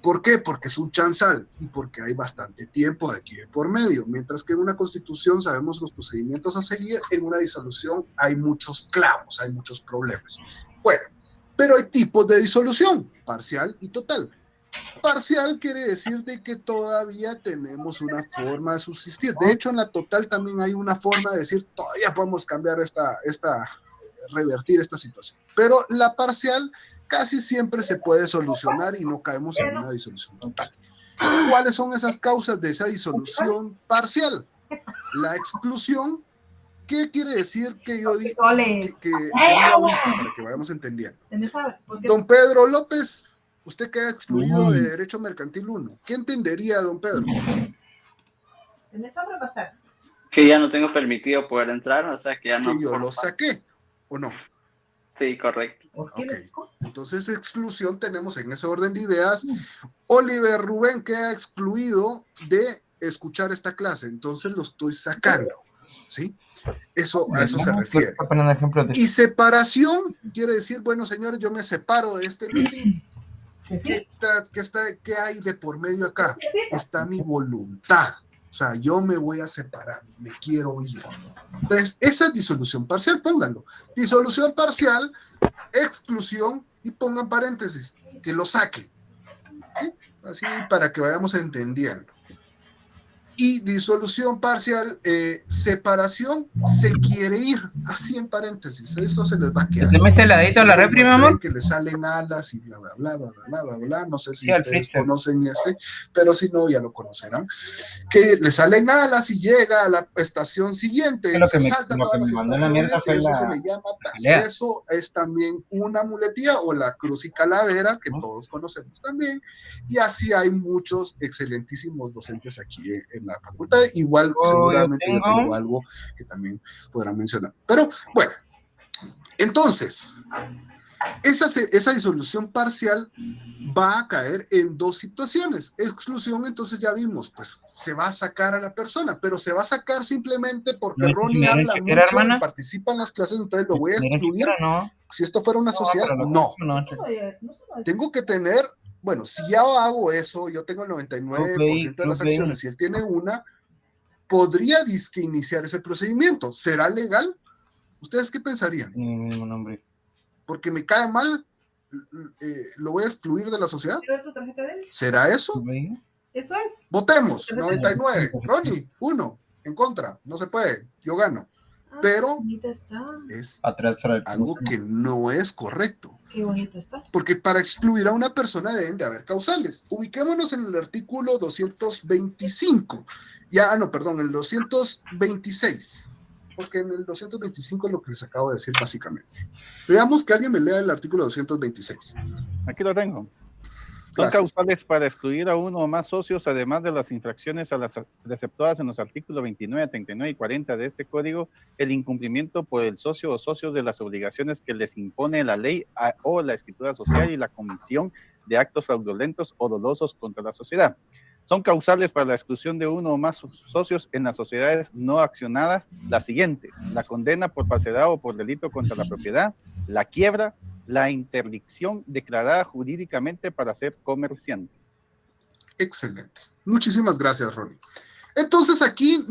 ¿Por qué? Porque es un chanzal y porque hay bastante tiempo de aquí de por medio. Mientras que en una constitución sabemos los procedimientos a seguir, en una disolución hay muchos clavos, hay muchos problemas. Bueno, pero hay tipos de disolución, parcial y total. Parcial quiere decir de que todavía tenemos una forma de subsistir. De hecho, en la total también hay una forma de decir, todavía podemos cambiar revertir esta situación. Pero la parcial casi siempre se puede solucionar y no caemos en una disolución total. ¿Cuáles son esas causas de esa disolución parcial? La exclusión. ¿Qué quiere decir que yo digo? Para que vayamos entendiendo. Don Pedro López, usted queda excluido de Derecho Mercantil 1. ¿Qué entendería, don Pedro? Que ya no tengo permitido poder entrar, o sea que ya no. Que yo lo saqué, ¿o no? Sí, correcto. Okay. Entonces, exclusión tenemos en ese orden de ideas. Oliver Rubén queda excluido de escuchar esta clase, entonces lo estoy sacando. ¿Sí? A eso se refiere. Y separación quiere decir, bueno, señores, yo me separo de este meeting. ¿Qué hay de por medio acá? Está mi voluntad. O sea, yo me voy a separar, me quiero ir. Entonces, esa es disolución parcial, pónganlo. Disolución parcial, exclusión, y pongan paréntesis, que lo saquen. ¿Sí? Así para que vayamos entendiendo. Y disolución parcial, separación, se quiere ir, así en paréntesis, eso se les va a quedar. ¿Te metes heladito a la refri, mamá? Que le salen alas y bla, bla, bla, bla, bla, bla, bla, no sé si ustedes conocen ese, pero si no, ya lo conocerán. Que le salen alas y llega a la estación siguiente, y se salta todas las estaciones, y eso se le llama tax. Eso es también una muletilla, o la cruz y calavera, que todos conocemos también, y así hay muchos excelentísimos docentes aquí en la facultad, igual seguramente yo tengo algo que también podrán mencionar. Pero bueno, entonces, esa disolución parcial va a caer en dos situaciones. Exclusión, entonces ya vimos, pues se va a sacar a la persona, pero se va a sacar simplemente porque Ronnie habla mucho y participa en las clases, entonces lo voy a excluir. Si esto fuera una sociedad, no. Tengo que tener, bueno, si ya hago eso, yo tengo el 99% de las acciones, si él tiene una, podría disque iniciar ese procedimiento. ¿Será legal? ¿Ustedes qué pensarían? Porque me cae mal, lo voy a excluir de la sociedad. ¿Será eso? Eso es. Votemos. 99. Ronnie, 1. En contra. No se puede. Yo gano. Pero es algo que no es correcto. Qué bonito está. Porque para excluir a una persona deben de haber causales. Ubiquémonos en el artículo 225. El 226. Porque en el 225 es lo que les acabo de decir básicamente. Veamos que alguien me lea el artículo 226. Aquí lo tengo. Son causales para excluir a uno o más socios, además de las infracciones a las preceptuadas en los artículos 29, 39 y 40 de este código, el incumplimiento por el socio o socios de las obligaciones que les impone la ley o la escritura social y la comisión de actos fraudulentos o dolosos contra la sociedad. Son causales para la exclusión de uno o más socios en las sociedades no accionadas las siguientes: la condena por falsedad o por delito contra la propiedad, la quiebra, la interdicción declarada jurídicamente para ser comerciante. Excelente. Muchísimas gracias, Ronnie. Entonces aquí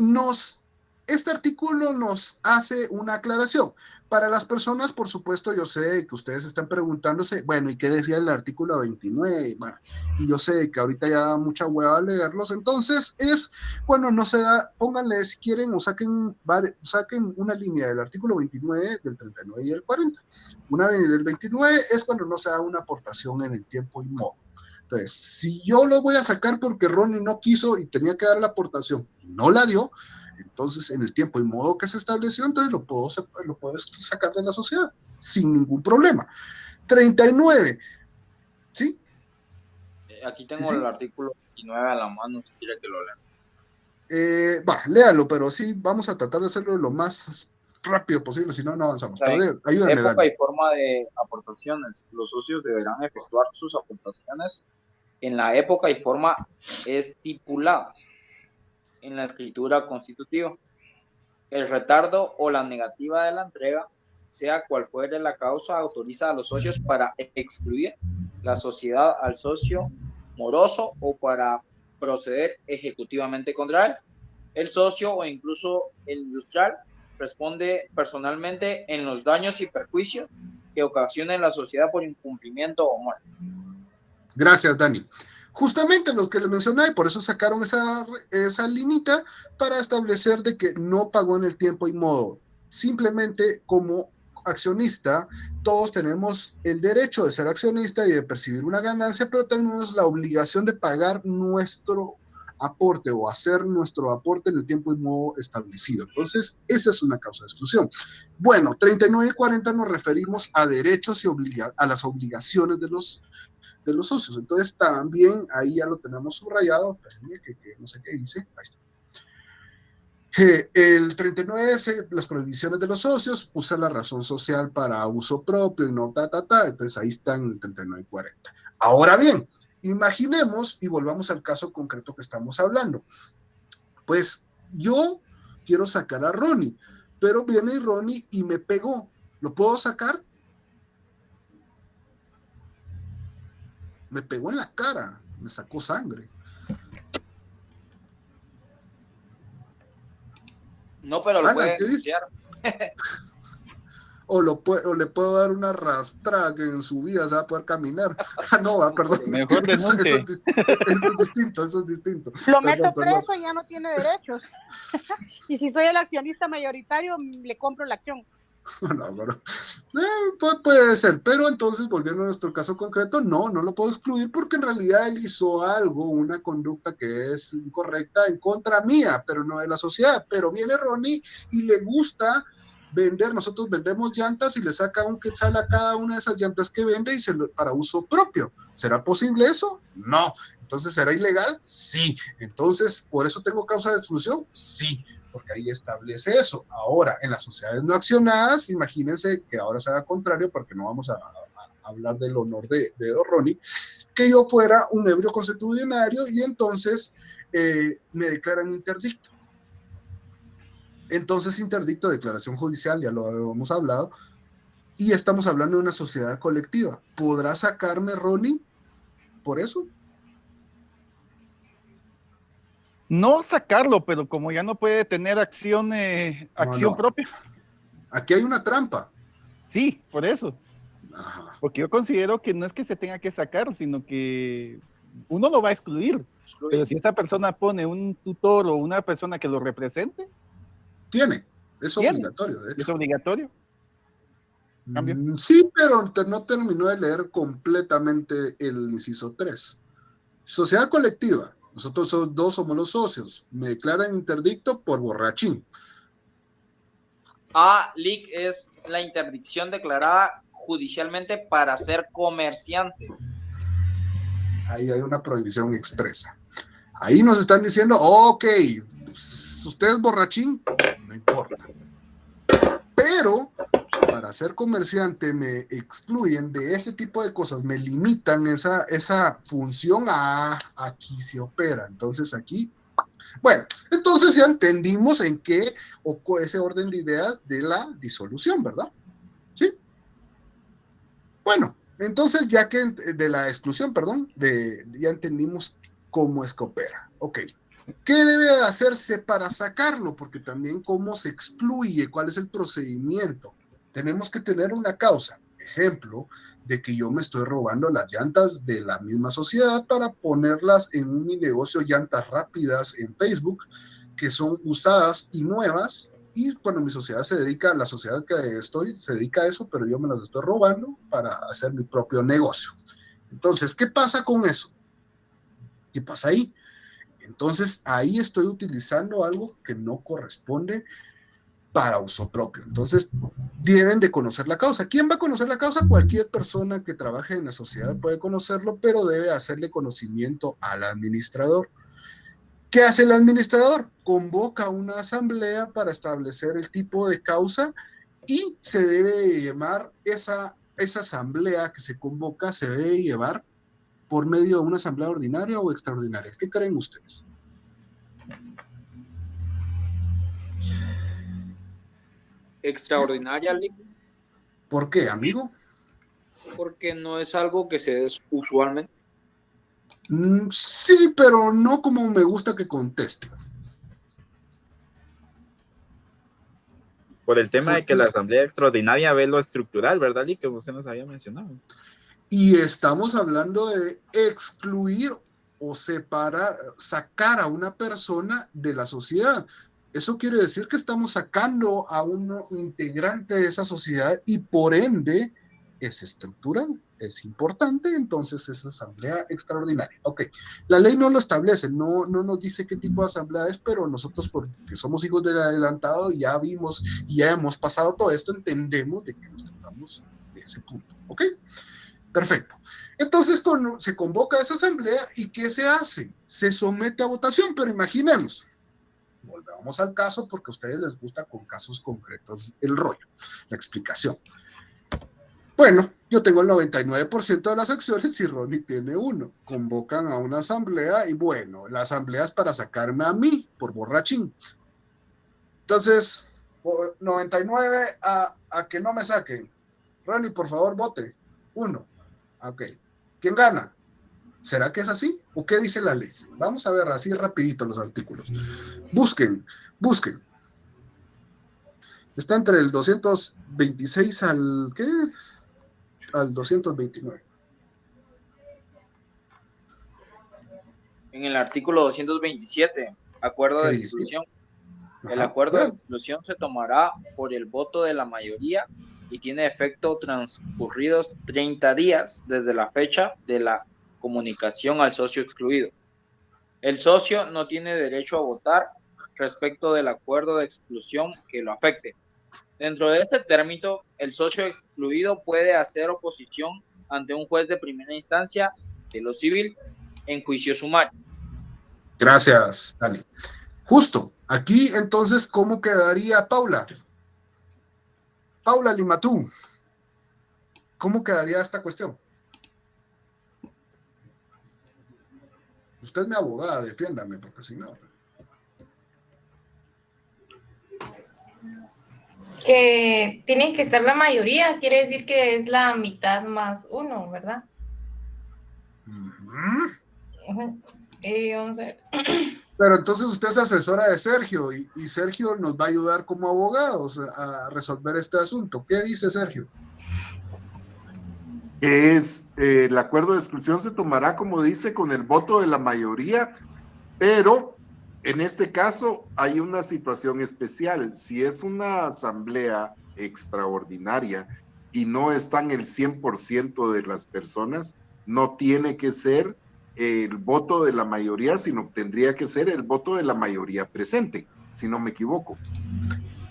este artículo nos hace una aclaración. Para las personas, por supuesto, yo sé que ustedes están preguntándose, bueno, ¿y qué decía el artículo 29? Bueno, y yo sé que ahorita ya da mucha hueva leerlos, entonces bueno, no se da, pónganle si quieren o saquen una línea del artículo 29, del 39 y del 40. Una del 29 es cuando no se da una aportación en el tiempo y modo. Entonces, si yo lo voy a sacar porque Ronnie no quiso y tenía que dar la aportación y no la dio, entonces en el tiempo y modo que se estableció, entonces lo puedo sacar de la sociedad sin ningún problema. 39, ¿sí? Aquí tengo el artículo 29 a la mano, si quiere que lo lea. Léalo, pero sí, vamos a tratar de hacerlo lo más rápido posible, si no, no avanzamos. Ayúdame, época Dani. y forma de aportaciones. Los socios deberán efectuar sus aportaciones en la época y forma estipuladas en la escritura constitutiva. El retardo o la negativa de la entrega, sea cual fuere la causa, autoriza a los socios para excluir la sociedad al socio moroso o para proceder ejecutivamente contra él. El socio o incluso el industrial responde personalmente en los daños y perjuicios que ocasione la sociedad por incumplimiento o muerte. Gracias, Dani. Justamente los que les mencioné, por eso sacaron esa linita para establecer de que no pagó en el tiempo y modo. Simplemente como accionista, todos tenemos el derecho de ser accionista y de percibir una ganancia, pero tenemos la obligación de pagar nuestro aporte o hacer nuestro aporte en el tiempo y modo establecido. Entonces, esa es una causa de exclusión. Bueno, 39 y 40 nos referimos a derechos y a las obligaciones de los socios. Entonces, también ahí ya lo tenemos subrayado. Espérenme que no sé qué dice. Ahí está. El 39 es las prohibiciones de los socios, usa la razón social para uso propio y no entonces ahí están el 39 y 40. Ahora bien, imaginemos y volvamos al caso concreto que estamos hablando. Pues yo quiero sacar a Ronnie, pero viene Ronnie y me pegó. ¿Lo puedo sacar? Me pegó en la cara, me sacó sangre. No, pero lo puede denunciar. o le puedo dar una arrastrada que en su vida se va a poder caminar. No, perdón. Mejor denuncie. Eso es distinto. Lo meto preso y ya no tiene derechos. Y si soy el accionista mayoritario, le compro la acción. Puede ser, pero entonces, volviendo a nuestro caso concreto, no lo puedo excluir porque en realidad él hizo algo, una conducta que es incorrecta en contra mía, pero no de la sociedad. Pero viene Ronnie y le gusta vender, nosotros vendemos llantas y le saca un quetzal a cada una de esas llantas que vende y para uso propio. ¿Será posible eso? No. Entonces, ¿será ilegal? Sí. Entonces, ¿por eso tengo causa de exclusión? Sí, porque ahí establece eso. Ahora, en las sociedades no accionadas, imagínense que ahora se haga contrario, porque no vamos a hablar del honor de Ronnie, que yo fuera un ebrio constitucionario y entonces me declaran interdicto. Entonces, interdicto, declaración judicial, ya lo habíamos hablado, y estamos hablando de una sociedad colectiva. ¿Podrá sacarme Ronnie por eso? No sacarlo, pero como ya no puede tener acción propia. Aquí hay una trampa. Sí, por eso. Ajá. Porque yo considero que no es que se tenga que sacar, sino que uno lo va a excluir. Pero si esa persona pone un tutor o una persona que lo represente, es obligatorio. De hecho. Es obligatorio. ¿Cambio? Sí, pero no terminó de leer completamente el inciso 3. Sociedad colectiva. Nosotros dos somos los socios. Me declaran interdicto por borrachín. Lic, es la interdicción declarada judicialmente para ser comerciante. Ahí hay una prohibición expresa. Ahí nos están diciendo, ok, usted es borrachín, no importa. Pero para ser comerciante me excluyen de ese tipo de cosas, me limitan esa función aquí se opera. Entonces aquí, bueno, entonces ya entendimos en qué ese orden de ideas de la disolución, ¿verdad? ¿Sí? Bueno, entonces ya que de la exclusión, perdón, ya entendimos cómo es que opera. Ok. ¿Qué debe hacerse para sacarlo? Porque también cómo se excluye, cuál es el procedimiento. Tenemos que tener una causa, ejemplo, de que yo me estoy robando las llantas de la misma sociedad para ponerlas en un negocio llantas rápidas en Facebook, que son usadas y nuevas, y cuando mi sociedad la sociedad que estoy se dedica a eso, pero yo me las estoy robando para hacer mi propio negocio. Entonces, ¿qué pasa con eso? ¿Qué pasa ahí? Entonces, ahí estoy utilizando algo que no corresponde para uso propio. Entonces, deben de conocer la causa. ¿Quién va a conocer la causa? Cualquier persona que trabaje en la sociedad puede conocerlo, pero debe hacerle conocimiento al administrador. ¿Qué hace el administrador? Convoca una asamblea para establecer el tipo de causa y se debe llevar esa asamblea que se convoca, se debe llevar por medio de una asamblea ordinaria o extraordinaria. ¿Qué creen ustedes? Extraordinaria, Lic. ¿Por qué, amigo? Porque no es algo que se dé usualmente. Sí, pero no como me gusta que conteste. Por el tema de que la asamblea extraordinaria ve lo estructural, ¿verdad, Lic? Que usted nos había mencionado. Y estamos hablando de excluir o separar, sacar a una persona de la sociedad. Eso quiere decir que estamos sacando a un integrante de esa sociedad y por ende es estructural, es importante, entonces es asamblea extraordinaria. Ok, la ley no lo establece, no nos dice qué tipo de asamblea es, pero nosotros porque somos hijos del adelantado ya vimos y ya hemos pasado todo esto, entendemos de que nos tratamos de ese punto. Ok. Perfecto. Entonces se convoca a esa asamblea y ¿qué se hace? Se somete a votación, pero imaginemos, volvamos al caso porque a ustedes les gusta con casos concretos el rollo, la explicación. Bueno, yo tengo el 99% de las acciones y Ronnie tiene 1. Convocan a una asamblea y bueno, la asamblea es para sacarme a mí por borrachín. Entonces, 99 a que no me saquen. Ronnie, por favor, vote. 1. Ok. ¿Quién gana? ¿Será que es así? ¿O qué dice la ley? Vamos a ver así rapidito los artículos. Busquen. Está entre el 226 al, ¿qué? Al 229. En el artículo 227, acuerdo de exclusión. El acuerdo de exclusión se tomará por el voto de la mayoría y tiene efecto transcurridos 30 días desde la fecha de la comunicación al socio excluido. El socio no tiene derecho a votar respecto del acuerdo de exclusión que lo afecte. Dentro de este término, el socio excluido puede hacer oposición ante un juez de primera instancia de lo civil en juicio sumario. Gracias, Dani. Justo, aquí entonces, ¿cómo quedaría Paula? Paula Limatú, ¿cómo quedaría esta cuestión? Usted es mi abogada, defiéndame, porque si no... Que tiene que estar la mayoría, quiere decir que es la mitad más uno, ¿verdad? Vamos a ver. Pero entonces usted es asesora de Sergio y Sergio nos va a ayudar como abogados a resolver este asunto. ¿Qué dice Sergio? El acuerdo de exclusión se tomará, como dice, con el voto de la mayoría, pero en este caso hay una situación especial. Si es una asamblea extraordinaria y no están el 100% de las personas, no tiene que ser el voto de la mayoría, sino tendría que ser el voto de la mayoría presente, si no me equivoco.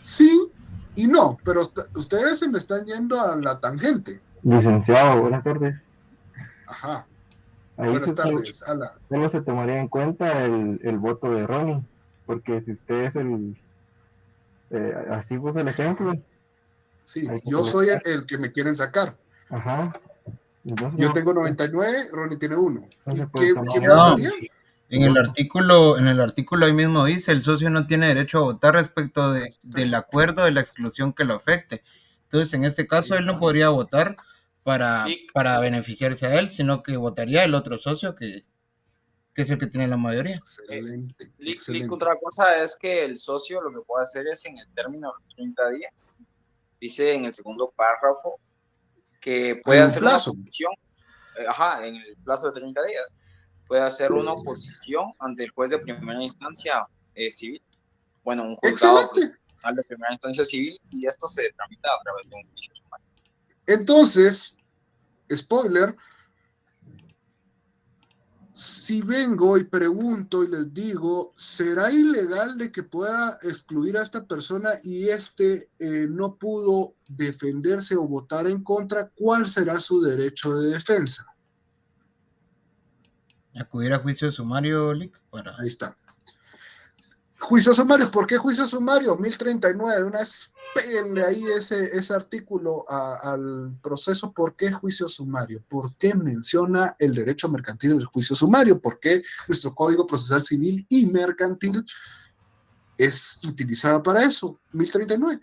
Sí y no, pero ustedes se me están yendo a la tangente. Licenciado, buenas tardes. Ajá. Ahí buenas tardes, Ala. Solo se tomaría en cuenta el voto de Ronnie, porque si usted es así puso el ejemplo. Sí, yo soy el que me quieren sacar. Ajá. Entonces, yo tengo 99, Ronnie tiene 1. ¿Quién votaría? En el artículo ahí mismo dice, el socio no tiene derecho a votar respecto del acuerdo de la exclusión que lo afecte. Entonces, en este caso, él no podría votar para beneficiarse a él, sino que votaría el otro socio que es el que tiene la mayoría. Excelente. Otra cosa es que el socio lo que puede hacer es en el término de los 30 días, dice en el segundo párrafo, que puede hacer una oposición, en el plazo de 30 días, puede hacer una oposición ante el juez de primera instancia civil, bueno, un juzgado de primera instancia civil, y esto se tramita a través de un juicio sumario. Entonces, spoiler, si vengo y pregunto y les digo, ¿será ilegal de que pueda excluir a esta persona y no pudo defenderse o votar en contra? ¿Cuál será su derecho de defensa? Acudir a juicio sumario, Lick. Ahí está. Juicio sumario, ¿por qué juicio sumario? 1039, una vez péguenle ahí ese artículo al proceso. ¿Por qué juicio sumario? ¿Por qué menciona el derecho mercantil del juicio sumario? ¿Por qué nuestro Código Procesal Civil y Mercantil es utilizado para eso? 1039.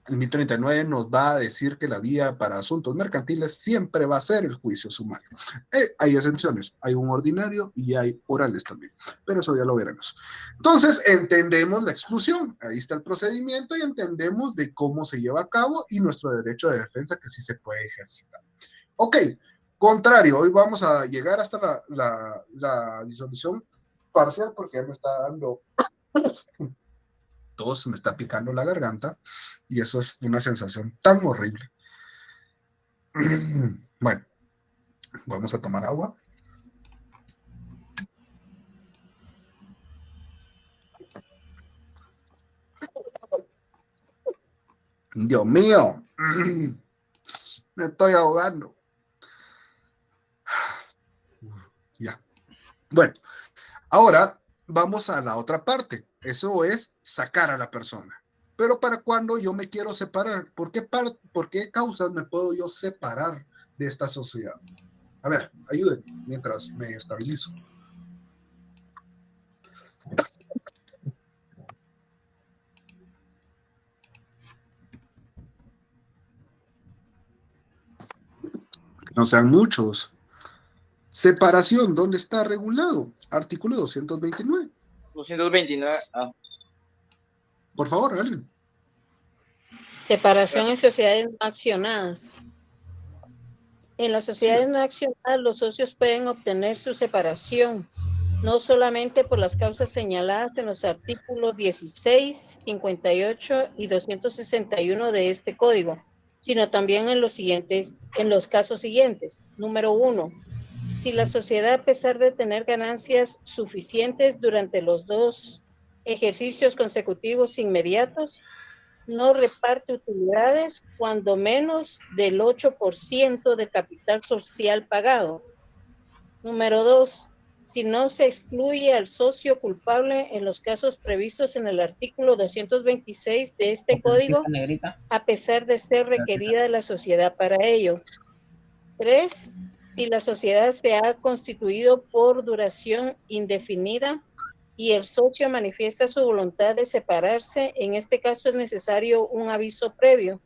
El 1039 nos va a decir que la vía para asuntos mercantiles siempre va a ser el juicio sumario. Hay excepciones, hay un ordinario y hay orales también, pero eso ya lo veremos. Entonces, entendemos la exclusión, ahí está el procedimiento y entendemos de cómo se lleva a cabo y nuestro derecho de defensa que sí se puede ejercitar. Ok, contrario, hoy vamos a llegar hasta la disolución parcial porque ya me está dando... todo se me está picando la garganta y eso es una sensación tan horrible. Bueno, vamos a tomar agua. Dios mío, me estoy ahogando. Ya. Bueno, ahora vamos a la otra parte. Eso es sacar a la persona. Pero para cuando yo me quiero separar, ¿por qué causas me puedo yo separar de esta sociedad? A ver, ayúdenme mientras me estabilizo. No sean muchos. Separación, ¿dónde está regulado? Artículo 229. 229. Por favor, alguien. Separación en sociedades no accionadas. En las sociedades no accionadas, los socios pueden obtener su separación, no solamente por las causas señaladas en los artículos 16, 58 y 261 de este código, sino también en los casos siguientes. Número 1. Si la sociedad, a pesar de tener ganancias suficientes durante los 2 ejercicios consecutivos inmediatos, no reparte utilidades cuando menos del 8% del capital social pagado. Número 2. Si no se excluye al socio culpable en los casos previstos en el artículo 226 de este código, a pesar de ser requerida la sociedad para ello. 3. Si la sociedad se ha constituido por duración indefinida y el socio manifiesta su voluntad de separarse, en este caso es necesario un aviso previo,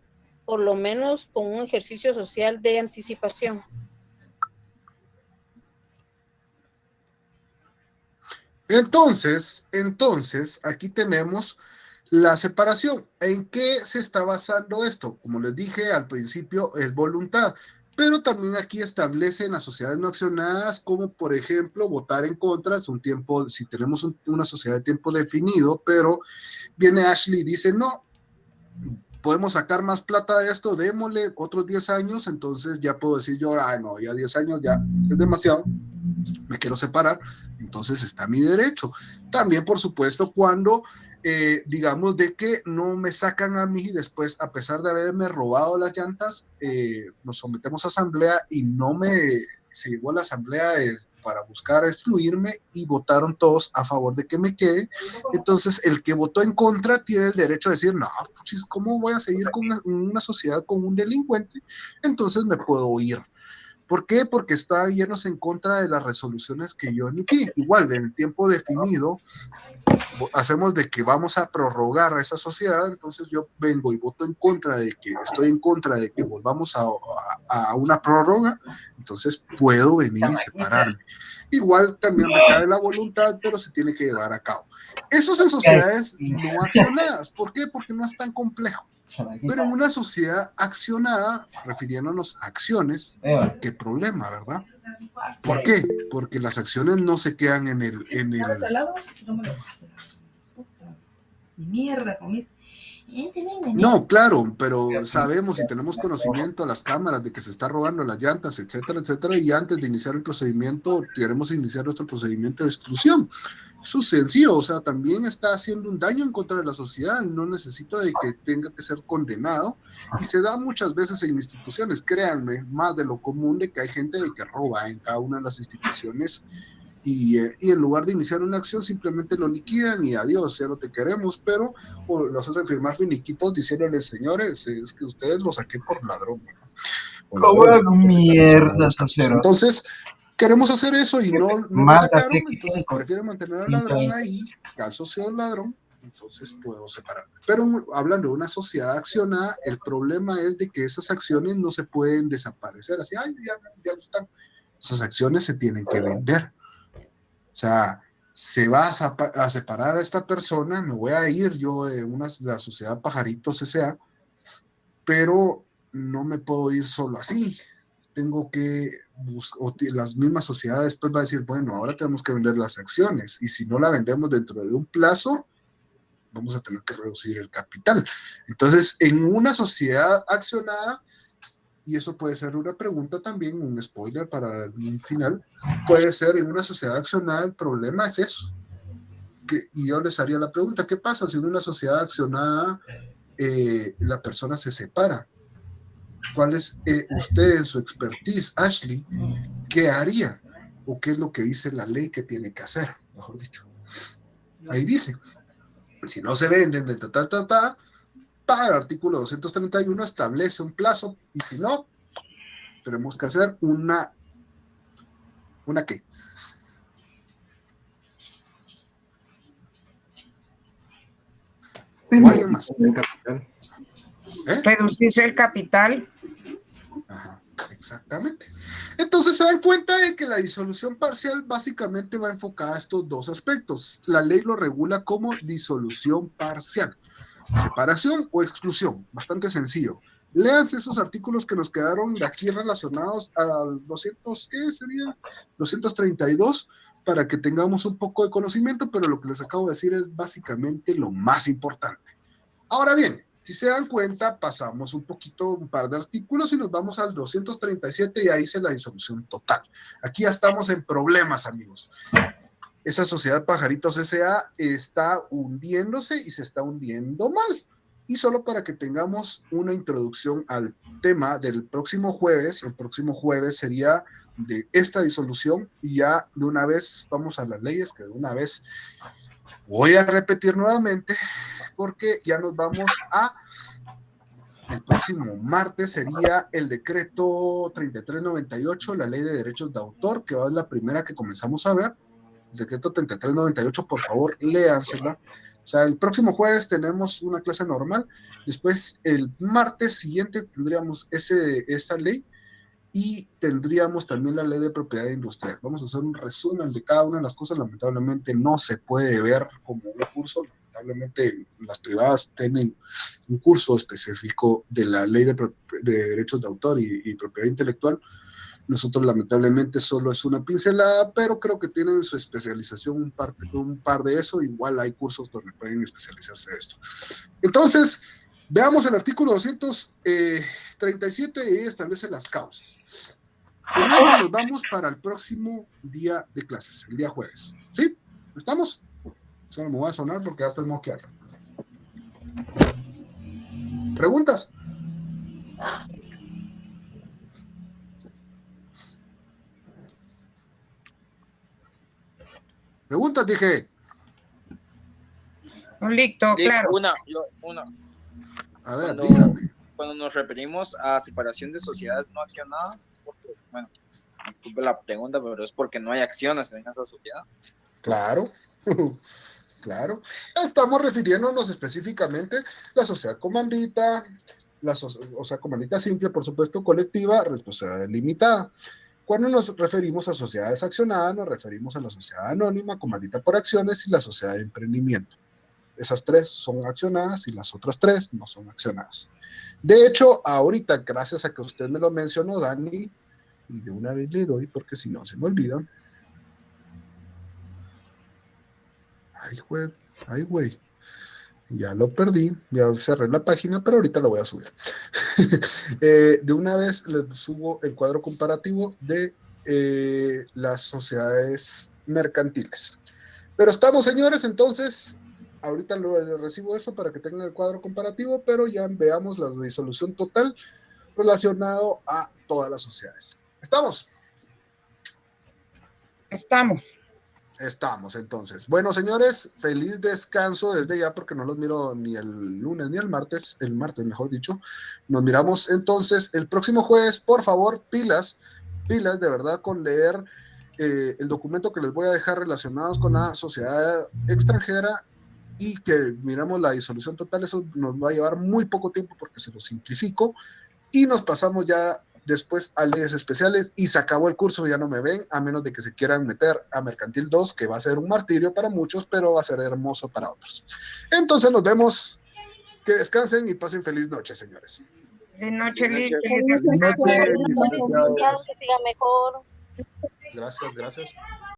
por lo menos con un ejercicio social de anticipación. Entonces, aquí tenemos la separación. ¿En qué se está basando esto? Como les dije al principio, es voluntad. Pero también aquí establecen las sociedades no accionadas, como por ejemplo votar en contra, es un tiempo, si tenemos una sociedad de tiempo definido, pero viene Ashley y dice, no, podemos sacar más plata de esto, démosle otros 10 años, entonces ya puedo decir yo, no, ya 10 años ya es demasiado, me quiero separar, entonces está mi derecho. También, por supuesto, cuando digamos de que no me sacan a mí después, a pesar de haberme robado las llantas, nos sometemos a asamblea y se llegó a la asamblea para buscar excluirme y votaron todos a favor de que me quede. Entonces el que votó en contra tiene el derecho a decir, no, pues, ¿cómo voy a seguir con una sociedad con un delincuente? Entonces me puedo ir. ¿Por qué? Porque está yéndose en contra de las resoluciones que yo emití. Igual, en el tiempo definido, hacemos de que vamos a prorrogar a esa sociedad, entonces yo vengo y voto en contra de que, estoy en contra de que volvamos a una prórroga, entonces puedo venir y separarme. Igual también recae la voluntad, pero se tiene que llevar a cabo. Eso es en sociedades no accionadas. ¿Por qué? Porque no es tan complejo. Pero en una sociedad accionada, refiriéndonos a acciones, qué problema, ¿verdad? ¿Por qué? Porque las acciones no se quedan en el... Mierda, comiste. No, claro, pero sabemos y tenemos conocimiento a las cámaras de que se está robando las llantas, etcétera, etcétera, y antes de iniciar el procedimiento, queremos iniciar nuestro procedimiento de exclusión. Eso es sencillo, o sea, también está haciendo un daño en contra de la sociedad, no necesito de que tenga que ser condenado, y se da muchas veces en instituciones, créanme, más de lo común de que hay gente que roba en cada una de las instituciones, y en lugar de iniciar una acción simplemente lo liquidan y adiós, ya no te queremos, pero los hacen firmar finiquitos diciéndoles, señores, es que ustedes lo saqué por ladrón. Mierda, sociedad. Entonces, queremos hacer eso y no lo sacaron, entonces prefieren mantener al ladrón ahí, al socio del ladrón, entonces puedo separar. Pero hablando de una sociedad accionada, el problema es de que esas acciones no se pueden desaparecer, así, ya están. Esas acciones se tienen que vender. O sea, se va a separar a esta persona, me voy a ir yo de la sociedad Pajaritos S.A., pero no me puedo ir solo así. Tengo que las mismas sociedades después va a decir, bueno, ahora tenemos que vender las acciones, y si no la vendemos dentro de un plazo, vamos a tener que reducir el capital. Entonces, en una sociedad accionada, y eso puede ser una pregunta también, un spoiler para un final, puede ser en una sociedad accionada, el problema es eso. Y yo les haría la pregunta, ¿qué pasa si en una sociedad accionada la persona se separa? ¿Cuál es usted en su expertise, Ashley, qué haría? ¿O qué es lo que dice la ley que tiene que hacer? Mejor dicho. Ahí dice, si no se venden, para el artículo 231 establece un plazo, y si no, tenemos que hacer ¿una qué? ¿O alguien más? Reducirse el capital. Ajá. Exactamente. Entonces se dan cuenta de que la disolución parcial básicamente va enfocada a estos dos aspectos. La ley lo regula como disolución parcial. Separación o exclusión, bastante sencillo. Léanse esos artículos que nos quedaron de aquí relacionados al 200, ¿qué sería? 232, para que tengamos un poco de conocimiento, pero lo que les acabo de decir es básicamente lo más importante. Ahora bien, si se dan cuenta, pasamos un par de artículos y nos vamos al 237 y ahí dice la disolución total. Aquí ya estamos en problemas, amigos. Esa sociedad Pajaritos S.A. está hundiéndose y se está hundiendo mal. Y solo para que tengamos una introducción al tema del próximo jueves, el próximo jueves sería de esta disolución y ya de una vez vamos a las leyes, que de una vez voy a repetir nuevamente porque ya nos vamos a el próximo martes sería el decreto 3398, la ley de derechos de autor, que va a ser la primera que comenzamos a ver. El decreto 3398, por favor, léansela. O sea, el próximo jueves tenemos una clase normal, después el martes siguiente tendríamos esa ley y tendríamos también la ley de propiedad industrial. Vamos a hacer un resumen de cada una de las cosas. Lamentablemente no se puede ver como un curso, lamentablemente las privadas tienen un curso específico de la ley de derechos de autor y propiedad intelectual. Nosotros lamentablemente solo es una pincelada, pero creo que tienen su especialización un par de eso. Igual hay cursos donde pueden especializarse en esto. Entonces, veamos el artículo 237 y establece las causas. Entonces nos vamos para el próximo día de clases, el día jueves. ¿Sí? ¿Estamos? Solo me voy a sonar porque ya estoy moqueando. ¿Preguntas? Preguntas, dije. Listo, claro. Una. A ver, dígame. Cuando nos referimos a separación de sociedades no accionadas, porque, bueno, disculpe la pregunta, pero es porque no hay acciones en esa sociedad. Claro, claro. Estamos refiriéndonos específicamente a la sociedad comandita, o sea, comandita simple, por supuesto, colectiva, responsabilidad limitada. Cuando nos referimos a sociedades accionadas, nos referimos a la sociedad anónima, comandita por acciones, y la sociedad de emprendimiento. Esas tres son accionadas y las otras tres no son accionadas. De hecho, ahorita, gracias a que usted me lo mencionó, Dani, y de una vez le doy, porque si no se me olvida. Ay, güey. Ya lo perdí, ya cerré la página, pero ahorita lo voy a subir. De una vez les subo el cuadro comparativo de las sociedades mercantiles. Pero estamos, señores, entonces, ahorita les recibo eso para que tengan el cuadro comparativo, pero ya veamos la disolución total relacionado a todas las sociedades. ¿Estamos? Estamos, entonces. Bueno, señores, feliz descanso desde ya, porque no los miro ni el lunes ni el martes, mejor dicho. Nos miramos entonces el próximo jueves. Por favor, pilas de verdad con leer el documento que les voy a dejar relacionados con la sociedad extranjera y que miramos la disolución total. Eso nos va a llevar muy poco tiempo porque se lo simplifico y nos pasamos ya después a leyes especiales y se acabó el curso, ya no me ven, a menos de que se quieran meter a Mercantil 2, que va a ser un martirio para muchos, pero va a ser hermoso para otros. Entonces nos vemos, que descansen y pasen feliz noche, señores. Feliz noche, Lick. Gracias.